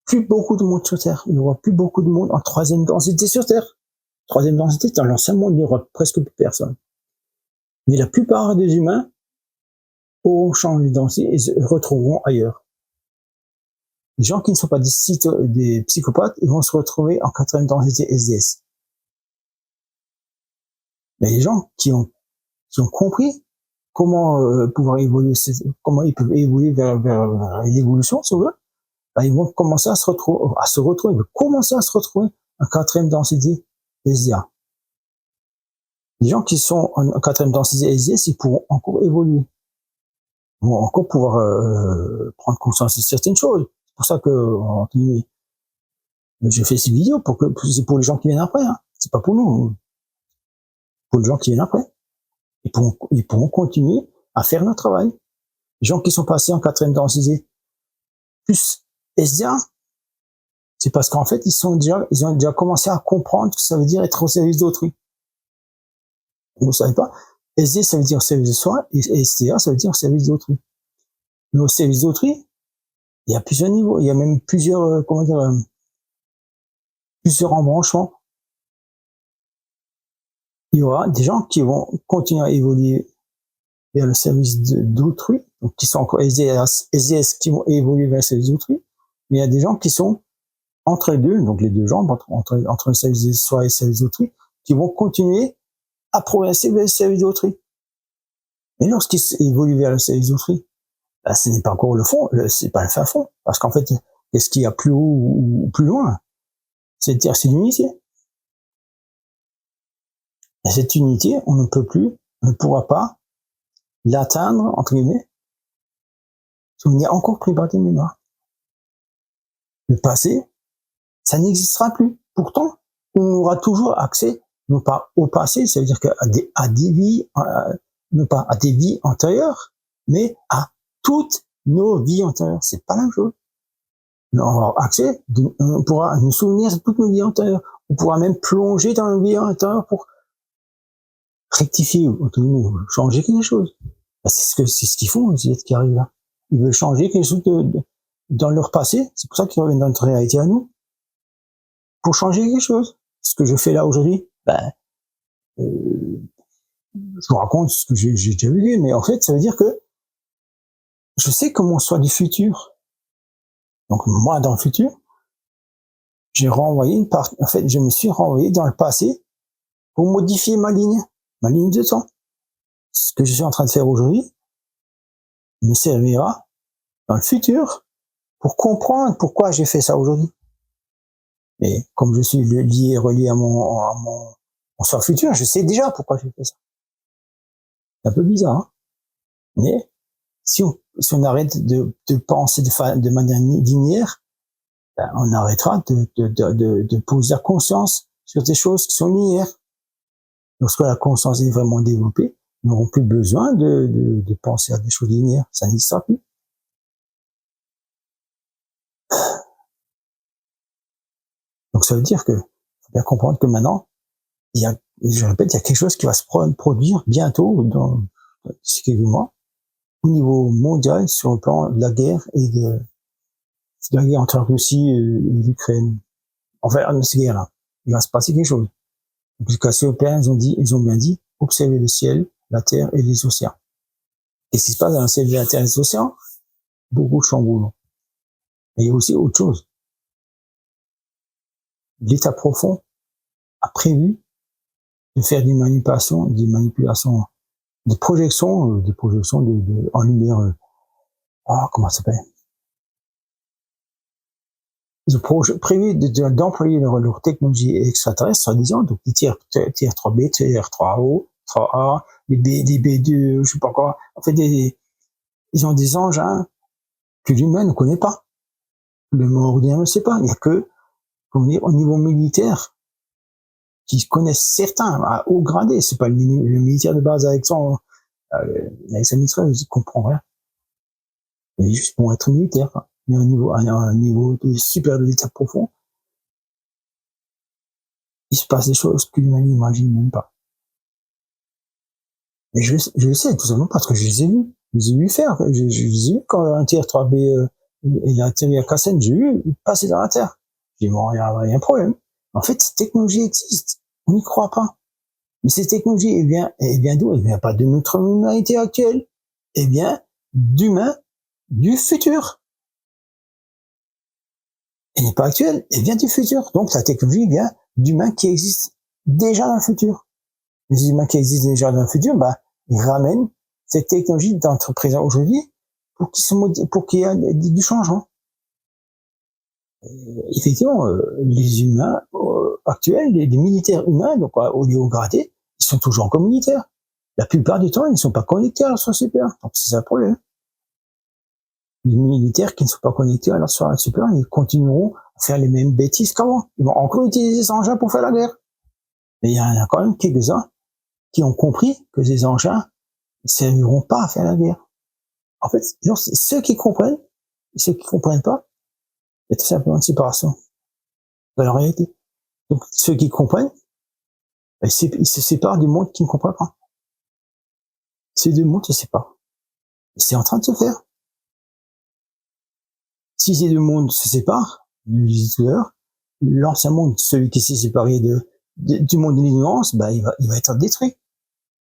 plus beaucoup de monde sur Terre. Il n'y aura plus beaucoup de monde en troisième densité sur Terre. Troisième densité, dans l'ancien monde, il n'y aura presque plus personne. Mais la plupart des humains auront changé de densité et se retrouveront ailleurs. Les gens qui ne sont pas des psychopathes, ils vont se retrouver en quatrième densité SDS. Mais les gens qui ont compris comment pouvoir évoluer, comment ils peuvent évoluer vers l'évolution, si on veut, ben, ils vont commencer à se retrouver en quatrième densité SDA. Les gens qui sont en quatrième densité SDS, ils pourront encore évoluer. Ils vont encore pouvoir prendre conscience de certaines choses. C'est pour ça que je fais ces vidéos c'est pour les gens qui viennent après. Hein. C'est pas pour nous. Pour les gens qui viennent après. Ils pourront continuer à faire notre travail. Les gens qui sont passés en quatrième densité plus SDA, c'est parce qu'en fait, ils ont déjà commencé à comprendre ce que ça veut dire être au service d'autrui. Vous ne savez pas. SD, ça veut dire au service de soi, et SDA, ça veut dire au service d'autrui. Mais au service d'autrui, il y a plusieurs niveaux, il y a même plusieurs embranchements. Il y aura des gens qui vont continuer à évoluer vers le service d'autrui, donc qui sont encore SDS qui vont évoluer vers le service d'autrui, mais il y a des gens qui sont entre les deux, donc les deux jambes, entre le service de soi et le service d'autrui, qui vont continuer à progresser vers le service d'autrui. Mais lorsqu'ils évoluent vers le service d'autrui, ben, ce n'est pas encore le fond, c'est pas le fin fond, parce qu'en fait, qu'est-ce qu'il y a plus haut ou plus loin? C'est-à-dire, c'est l'unité. Et cette unité, on ne pourra pas l'atteindre, entre guillemets, si on est encore pris par des mémoires. Le passé, ça n'existera plus. Pourtant, on aura toujours accès, non pas au passé, ça veut dire à des vies, non pas à des vies antérieures, mais à toutes nos vies antérieures. C'est pas la même chose. On aura accès, on pourra nous souvenir de toutes nos vies antérieures. On pourra même plonger dans nos vies antérieures pour rectifier ou changer quelque chose. C'est ce qu'ils font, c'est ce qui arrive là. Ils veulent changer quelque chose dans leur passé. C'est pour ça qu'ils reviennent dans notre réalité à nous. Pour changer quelque chose. Ce que je fais là aujourd'hui, je vous raconte ce que j'ai déjà vu, mais en fait, ça veut dire que je sais comment soit du futur. Donc, moi, dans le futur, je me suis renvoyé dans le passé pour modifier ma ligne de temps. Ce que je suis en train de faire aujourd'hui me servira dans le futur pour comprendre pourquoi j'ai fait ça aujourd'hui. Mais comme je suis relié à mon soi futur, je sais déjà pourquoi j'ai fait ça. C'est un peu bizarre, hein. Mais si on arrête de penser de manière linéaire, ben, on arrêtera de poser la conscience sur des choses qui sont linéaires. Lorsque la conscience est vraiment développée, nous n'aurons plus besoin de penser à des choses linéaires. Ça n'existera plus. Donc ça veut dire que faut bien comprendre que maintenant, je répète, il y a quelque chose qui va se produire bientôt d'ici quelques mois au niveau mondial sur le plan de la guerre et de la guerre entre la Russie et l'Ukraine. Enfin, dans cette guerre-là, il va se passer quelque chose. Les Européens, ils ont bien dit, observez le ciel, la terre et les océans. Qu'est-ce qui se passe dans le ciel, la terre et les océans? Beaucoup de chamboulements. Mais il y a aussi autre chose. L'état profond a prévu de faire des manipulations, des projections en lumière, comment ça s'appelle? Ils ont prévu d'employer leur technologie extraterrestre, soi-disant, donc les tiers 3B, tiers 3O, 3A, les B2, je sais pas quoi, en fait Ils ont des engins que l'humain ne connaît pas. Le ordinaire ne sait pas. Il n'y a que, comment dire, au niveau militaire, qui connaissent certains à haut gradé. C'est pas le militaire de base avec sa mitrailleuse, il comprend rien. Il est juste pour être militaire, quoi. Mais à un niveau de super de l'état profond, il se passe des choses que l'humain n'imagine même pas. Et je le sais, tout simplement parce que je les ai vus. Je les ai vus faire. Je les ai vus quand un TR-3B, il a atterri à Cassel, j'ai vu passer dans la Terre. J'ai dit, bon, il y a un problème. En fait, cette technologie existe. On n'y croit pas. Mais cette technologie, elle vient d'où? Elle vient pas de notre humanité actuelle. Elle vient d'humains du futur. Elle n'est pas actuelle, elle vient du futur. Donc la technologie vient d'humains qui existent déjà dans le futur. Les humains qui existent déjà dans le futur, ils ramènent cette technologie dans notre présent aujourd'hui pour qu'il y ait du changement. Effectivement, les humains actuels, les militaires humains, donc au niveau gradé, ils sont toujours encore militaires. La plupart du temps, ils ne sont pas connectés à leur source supérieure. Donc c'est ça le problème. Les militaires qui ne sont pas connectés à leur source supérieure, ils continueront à faire les mêmes bêtises qu'avant. Ils vont encore utiliser ces engins pour faire la guerre. Mais il y en a quand même quelques-uns qui ont compris que ces engins ne serviront pas à faire la guerre. En fait, ceux qui comprennent, et ceux qui comprennent pas, c'est tout simplement une séparation de la réalité. Donc ceux qui comprennent, ils se séparent du monde qui ne comprend pas. Ces deux mondes se séparent. Et c'est en train de se faire. Si ces deux mondes se séparent, je le disais tout à l'heure, l'ancien monde, celui qui s'est séparé du monde de l'ignorance, il va être détruit.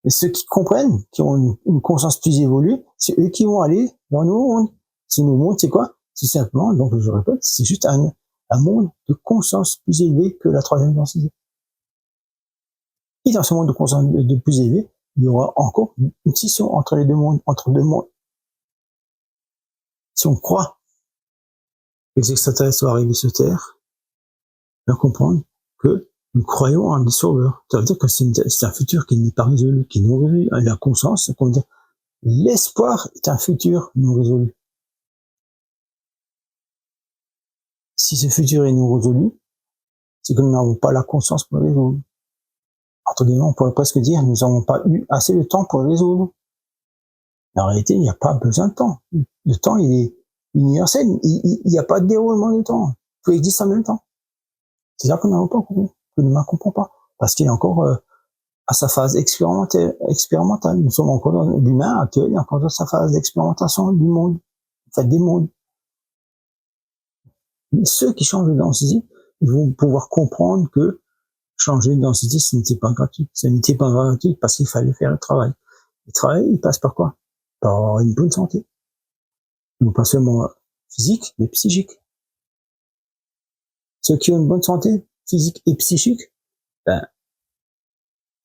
Et ceux qui comprennent, qui ont une conscience plus évoluée, c'est eux qui vont aller dans nos mondes. Ce nouveau monde, c'est quoi? C'est simplement, donc je répète, c'est juste un monde de conscience plus élevé que la troisième densité. Et dans ce monde de conscience de plus élevé, il y aura encore une scission entre les deux mondes, entre deux mondes. Si on croit que les extraterrestres vont arriver sur Terre, on va comprendre que nous croyons en des sauveurs. Ça veut dire que c'est un futur qui n'est pas résolu, qui est non résolu. La conscience, comment dire, l'espoir est un futur non résolu. Si ce futur est non résolu, c'est que nous n'avons pas la conscience pour le résoudre. Entre guillemets, on pourrait presque dire que nous n'avons pas eu assez de temps pour le résoudre. En réalité, il n'y a pas besoin de temps. Le temps, il est universel. Il n'y a pas de déroulement de temps. Tout existe en même temps. C'est ça que nous n'avons pas compris, que nous ne comprenons pas. Parce qu'il est encore à sa phase expérimentale. Nous sommes encore dans l'humain actuel, il est encore dans sa phase d'expérimentation du monde, en fait des mondes. Mais ceux qui changent de densité, ils vont pouvoir comprendre que changer de densité, ce n'était pas gratuit. Ce n'était pas gratuit parce qu'il fallait faire le travail. Le travail, il passe par quoi? Par une bonne santé. Non pas seulement physique, mais psychique. Ceux qui ont une bonne santé physique et psychique,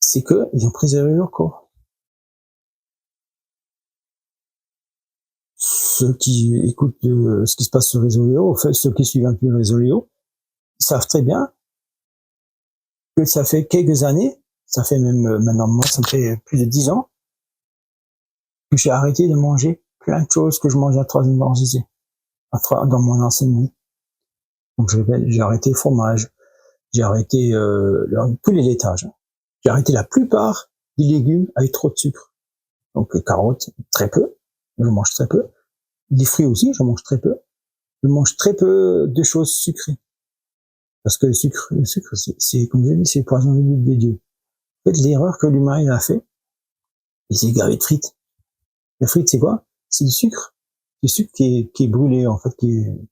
c'est que ils ont préservé leur corps. Ceux qui écoutent ce qui se passe sur Réseau Léo, enfin, ceux qui suivent un peu Réseau Léo, ils savent très bien que ça fait quelques années, ça fait même maintenant, moi, ça me fait plus de 10 ans, que j'ai arrêté de manger plein de choses que je mangeais à troisième densité, dans mon ancienne vie. Donc j'ai arrêté le fromage, j'ai arrêté tous les laitages, j'ai arrêté la plupart des légumes avec trop de sucre. Donc les carottes, très peu, je mange très peu. Les fruits aussi, je mange très peu. Je mange très peu de choses sucrées. Parce que le sucre, c'est comme je dis, c'est le poison des dieux. En fait, l'erreur que l'humain a fait, il s'est gavé de frites. La frite, c'est quoi? C'est du sucre. C'est du sucre qui est brûlé, en fait, qui est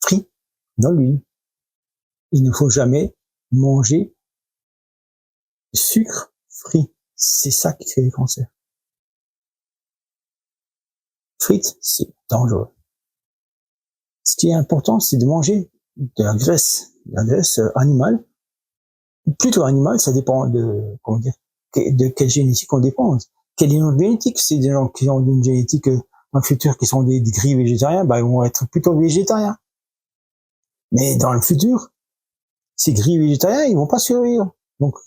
frit dans l'huile. Il ne faut jamais manger du sucre frit. C'est ça qui fait les cancers. Frites, c'est dangereux. Ce qui est important, c'est de manger de la graisse animale. Plutôt animale, ça dépend de, comment dire, de quelle génétique on dépend. Quelle est notre génétique? C'est des gens qui ont une génétique dans le futur qui sont des gris végétariens, ils vont être plutôt végétariens. Mais dans le futur, ces gris végétariens, ils vont pas survivre. Donc,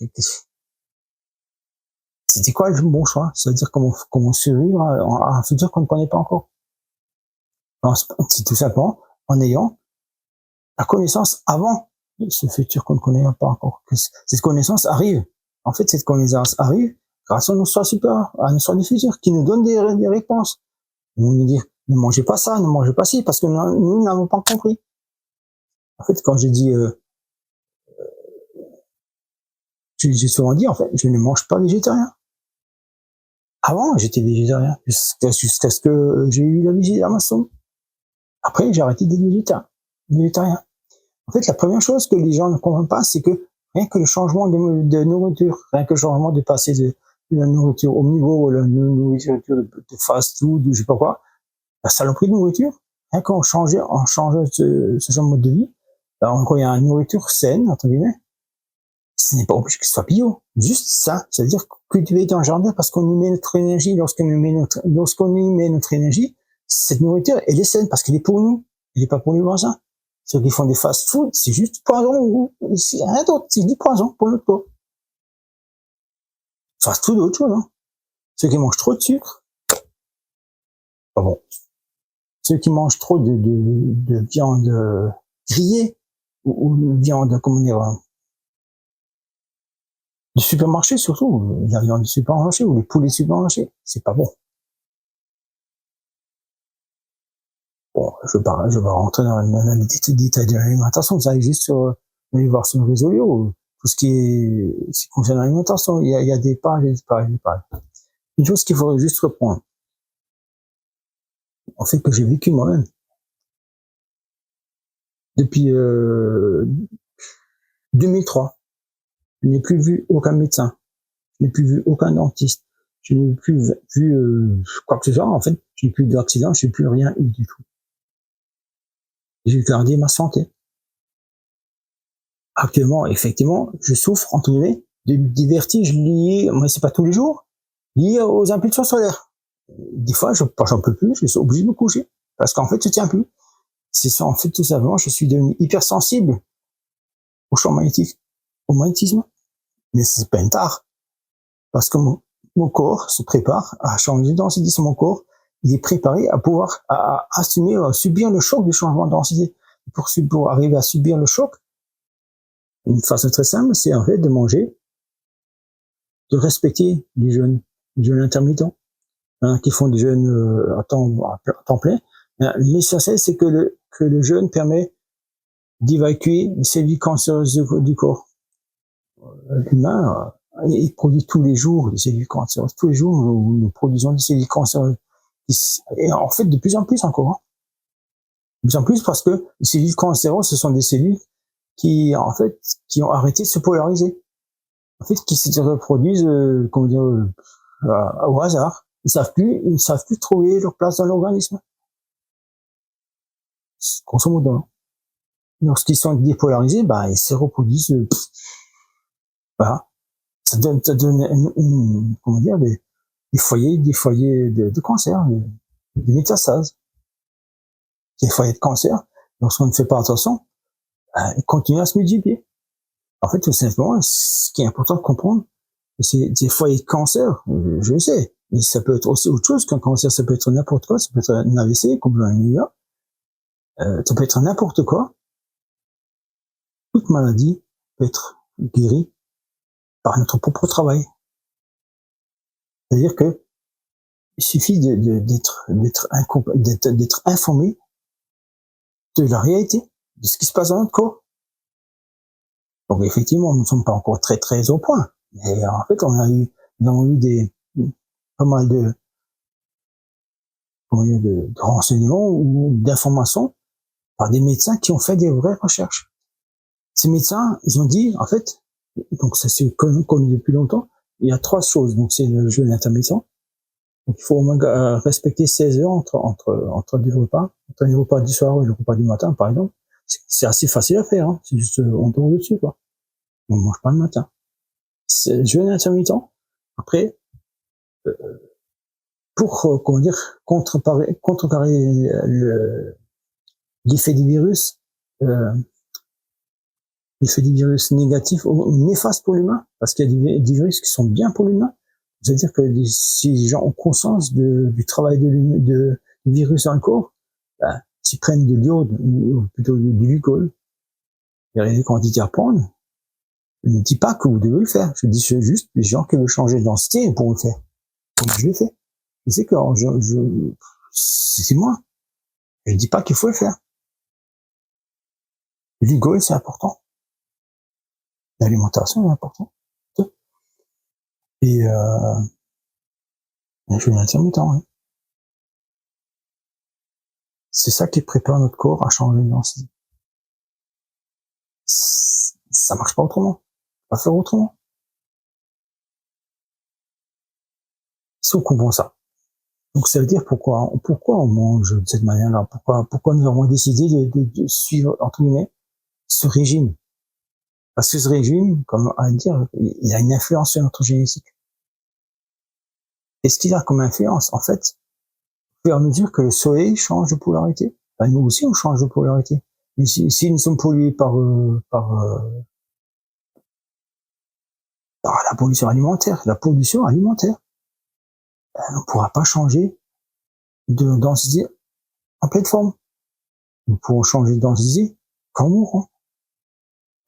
C'était quoi le bon choix? C'est-à-dire comment survivre à un futur qu'on ne connaît pas encore. C'est tout simplement en ayant la connaissance avant ce futur qu'on ne connaît pas encore. Que cette connaissance arrive. En fait, cette connaissance arrive grâce à nos soins supérieurs, à nos soins du futur, qui nous donnent des réponses. Ils vont nous dire, ne mangez pas ça, ne mangez pas ci, parce que nous n'avons pas compris. En fait, quand j'ai dit, j'ai souvent dit, en fait, je ne mange pas végétarien. Avant, j'étais végétarien, jusqu'à ce que j'ai eu la végétarisation. Après, j'ai arrêté d'être végétarien. En fait, la première chose que les gens ne comprennent pas, c'est que rien que le changement de nourriture, rien que le changement de passer de la nourriture omnivore, la nourriture de fast-food, ou je sais pas quoi, la saloperie de nourriture, rien qu'on changeait ce genre de mode de vie, alors quand il y a une nourriture saine, entre guillemets, ce n'est pas obligé que ce soit bio. Juste ça, c'est-à-dire cultiver dans le jardin parce qu'on y met notre énergie, lorsqu'on y met notre énergie, cette nourriture, elle est saine parce qu'elle est pour nous, elle n'est pas pour les voisins. Ceux qui font des fast-food, c'est juste du poison, c'est rien d'autre, c'est du poison pour notre corps. Fast-food, autre chose, hein. Ceux qui mangent trop de sucre, pas bon. Ceux qui mangent trop de viande grillée, ou de viande, comment dire, du supermarché surtout, la viande du supermarché ou les poulets du supermarché, c'est pas bon. Bon, je vais pas rentrer dans les détails de l'alimentation, vous allez juste aller voir sur le réseau, tout ce qui concerne l'alimentation, il y a des pages et des pages et des pages. Une chose qu'il faudrait juste reprendre, en fait, que j'ai vécu moi-même. Depuis 2003, je n'ai plus vu aucun médecin, je n'ai plus vu aucun dentiste, je n'ai plus vu quoi que ce soit, en fait, je n'ai plus d'accident, je n'ai plus rien eu du tout. J'ai gardé ma santé. Actuellement, effectivement, je souffre, entre guillemets, des vertiges liés, moi c'est pas tous les jours, liés aux impulsions solaires. Des fois, j'en peux plus, je suis obligé de me coucher, parce qu'en fait, je tiens plus. C'est ça, en fait, tout simplement, je suis devenu hypersensible au champ magnétique, au magnétisme. Mais c'est pas une tare, parce que mon corps se prépare à changer de densité sur mon corps, il est préparé à pouvoir assumer, à subir le choc du changement de densité. Pour arriver à subir le choc, une façon très simple, c'est en fait de manger, de respecter les jeûnes intermittents. Il y en a qui font des jeûnes à temps plein. L'essentiel, c'est que le jeûne permet d'évacuer les cellules cancéreuses du corps. L'humain, il produit tous les jours des cellules cancéreuses. Tous les jours, nous produisons des cellules cancéreuses. Et en fait, de plus en plus encore. Hein. De plus en plus parce que les cellules cancéreuses, ce sont des cellules qui ont arrêté de se polariser. En fait, qui se reproduisent, au hasard. Ils ne savent plus trouver leur place dans l'organisme. Grosso modo. Lorsqu'ils sont dépolarisés, ils se reproduisent, voilà. Ça donne des foyers de cancer, des métastases. Des foyers de cancer, lorsqu'on ne fait pas attention, ils continuent à se multiplier. En fait, tout simplement, ce qui est important de comprendre, c'est des foyers de cancer, je le sais, mais ça peut être aussi autre chose qu'un cancer, ça peut être n'importe quoi, ça peut être un AVC, comme un UA, ça peut être n'importe quoi. Toute maladie peut être guérie par notre propre travail. C'est-à-dire que il suffit d'être informé de la réalité, de ce qui se passe dans notre corps. Donc effectivement, nous ne sommes pas encore très très au point. Mais en fait, nous avons eu pas mal de renseignements ou d'informations par des médecins qui ont fait des vraies recherches. Ces médecins, ils ont dit, en fait, donc ça c'est connu depuis longtemps, il y a 3 choses. Donc c'est le jeûne intermittent. Donc il faut au moins respecter 16 heures entre deux repas, entre les repas du soir et le repas du matin, par exemple. C'est assez facile à faire, hein. C'est juste on tourne dessus, quoi. On mange pas le matin. C'est le jeûne intermittent. Après, pour contrecarrer l'effet des virus, l'effet des virus négatifs ou néfastes pour l'humain, parce qu'il y a des virus qui sont bien pour l'humain. C'est-à-dire que si les gens ont conscience du travail du virus dans le corps, ben, s'ils prennent de l'iode ou plutôt du glucose, il y a des quantités à prendre. Je ne dis pas que vous devez le faire. Je dis juste les gens qui veulent changer de densité pour le faire. Comme je l'ai fait. Je sais que c'est moi. Je ne dis pas qu'il faut le faire. Le glucose, c'est important. L'alimentation est importante. Et je suis intermittent, oui. C'est ça qui prépare notre corps à changer de densité. Ça marche pas autrement. On va faire autrement. Si on comprend ça. Donc ça veut dire pourquoi on mange de cette manière-là. Pourquoi nous avons décidé de suivre, entre guillemets, ce régime. Parce que ce régime, comme on va dire, il a une influence sur notre génétique. Et ce qu'il a comme influence, en fait, au fur et à mesure que le soleil change de polarité, ben nous aussi on change de polarité. Mais si nous sommes pollués par la pollution alimentaire, on ne pourra pas changer de densité en pleine forme. Nous pourrons changer de densité quand on mourra.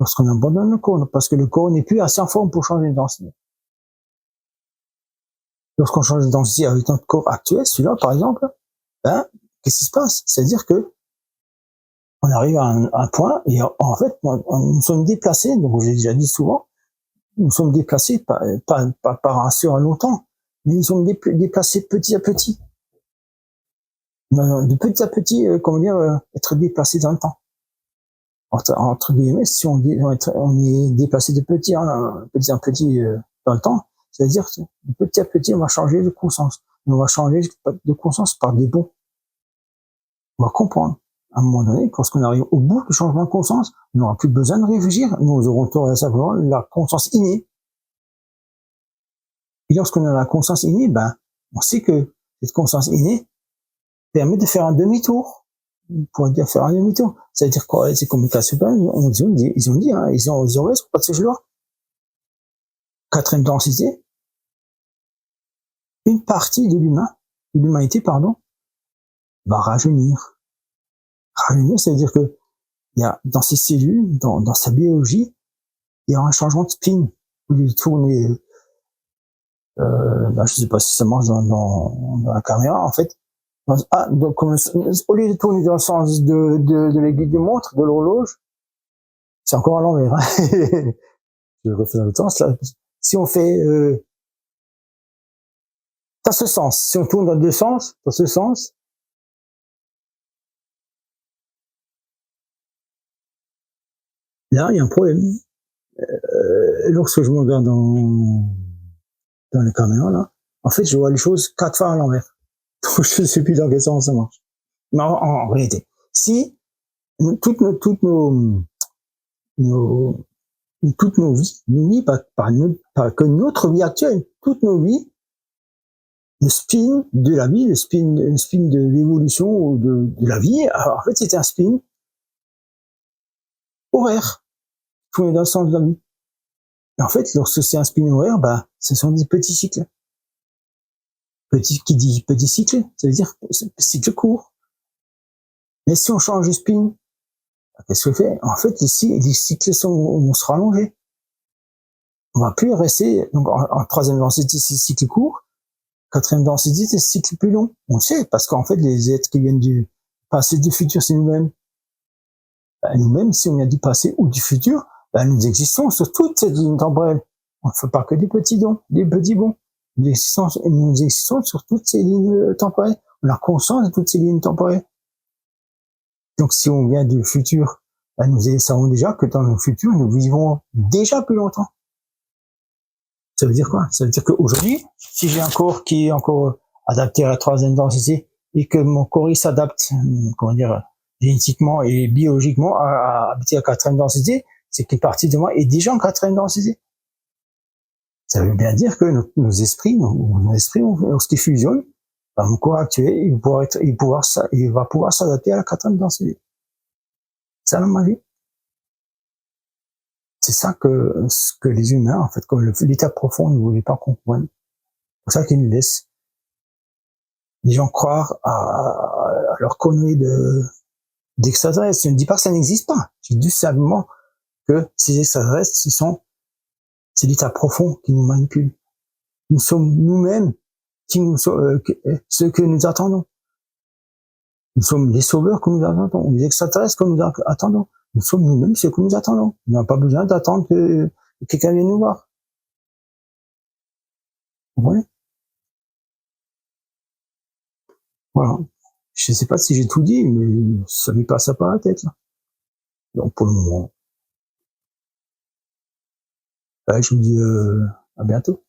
Lorsqu'on abandonne le corps, parce que le corps n'est plus assez en forme pour changer de densité. Lorsqu'on change de densité avec notre corps actuel, celui-là par exemple, ben, qu'est-ce qui se passe? C'est-à-dire que on arrive à un point et en fait, nous sommes déplacés, donc j'ai déjà dit souvent, nous sommes déplacés pas sur un long temps, mais nous sommes déplacés petit à petit. De petit à petit, être déplacé dans le temps. Entre guillemets, si on est déplacé de petit en petit dans le temps, c'est-à-dire que de petit à petit, on va changer de conscience. On va changer de conscience par des bons. On va comprendre. À un moment donné, lorsqu'on arrive au bout du changement de conscience, on n'aura plus besoin de réfléchir. Nous aurons simplement la conscience innée. Et lorsqu'on a la conscience innée, ben, on sait que cette conscience innée permet de faire un demi-tour. On pourrait dire faire un demi-tour. C'est-à-dire quoi? C'est communication. Ils ont dit, hein, ils ont raison, parce que je vois. Quatrième densité. Une partie de l'humanité, va rajeunir. Rajeunir, c'est-à-dire que il y a, dans ses cellules, dans sa biologie, il y a un changement de spin. Au lieu de tourner, je sais pas si ça marche dans la caméra, en fait. Donc, au lieu de tourner dans le sens de l'aiguille de montre, de l'horloge, c'est encore à l'envers, hein. Je refais dans le sens, là. Si on fait, dans ce sens, si on tourne dans deux sens, dans ce sens, là, il y a un problème. Lorsque je me regarde dans les caméras, là, en fait, je vois les choses 4 fois à l'envers. Donc, je ne sais plus dans quel sens ça marche. Mais en réalité, si toutes nos vies, pas que notre vie actuelle, toutes nos vies, le spin de la vie, le spin de l'évolution ou de la vie, alors, en fait, c'est un spin horaire, tourné dans le sens de la vie. Et en fait, lorsque c'est un spin horaire, bah, ce sont des petits cycles. Qui dit petit cycle, ça veut dire cycle court. Mais si on change de spin, qu'est-ce que fait? En fait, les cycles vont se rallonger. On va plus rester, donc en troisième densité, c'est cycle court. Quatrième densité, c'est cycle plus long. On le sait, parce qu'en fait, les êtres qui viennent du passé, du futur, c'est nous-mêmes. Ben, nous-mêmes, si on vient du passé ou du futur, ben, nous existons sur toute cette ligne temporelle. On ne fait pas que des petits bons. Nous existons sur toutes ces lignes temporelles. On a conscience de toutes ces lignes temporelles. Donc, si on vient du futur, ben, nous savons déjà que dans le futur, nous vivons déjà plus longtemps. Ça veut dire quoi? Ça veut dire qu'aujourd'hui, si j'ai un corps qui est encore adapté à la troisième densité et que mon corps il s'adapte, génétiquement et biologiquement à habiter à quatrième densité, c'est qu'une partie de moi est déjà en quatrième densité. Ça veut bien dire que nos esprits, lorsqu'ils fusionnent, ben, mon corps actuel, il va pouvoir s'adapter à la quatrième densité. C'est la magie. C'est ça ce que les humains, en fait, comme l'état profond, ne voulaient pas comprendre. pour ça qu'ils nous laissent les gens croire à leur connerie d'extraterrestres. Je ne dis pas que ça n'existe pas. Je dis simplement que ces extraterrestres, c'est l'état profond qui nous manipule. Nous sommes nous-mêmes ceux que nous attendons. Nous sommes les sauveurs que nous attendons, les extraterrestres que nous attendons. Nous sommes nous-mêmes ceux que nous attendons. Nous n'avons pas besoin d'attendre que quelqu'un vienne nous voir. Vous voyez? Voilà. Je ne sais pas si j'ai tout dit, mais ça m'est passé par la tête, là. Donc, pour le moment, je vous dis à bientôt.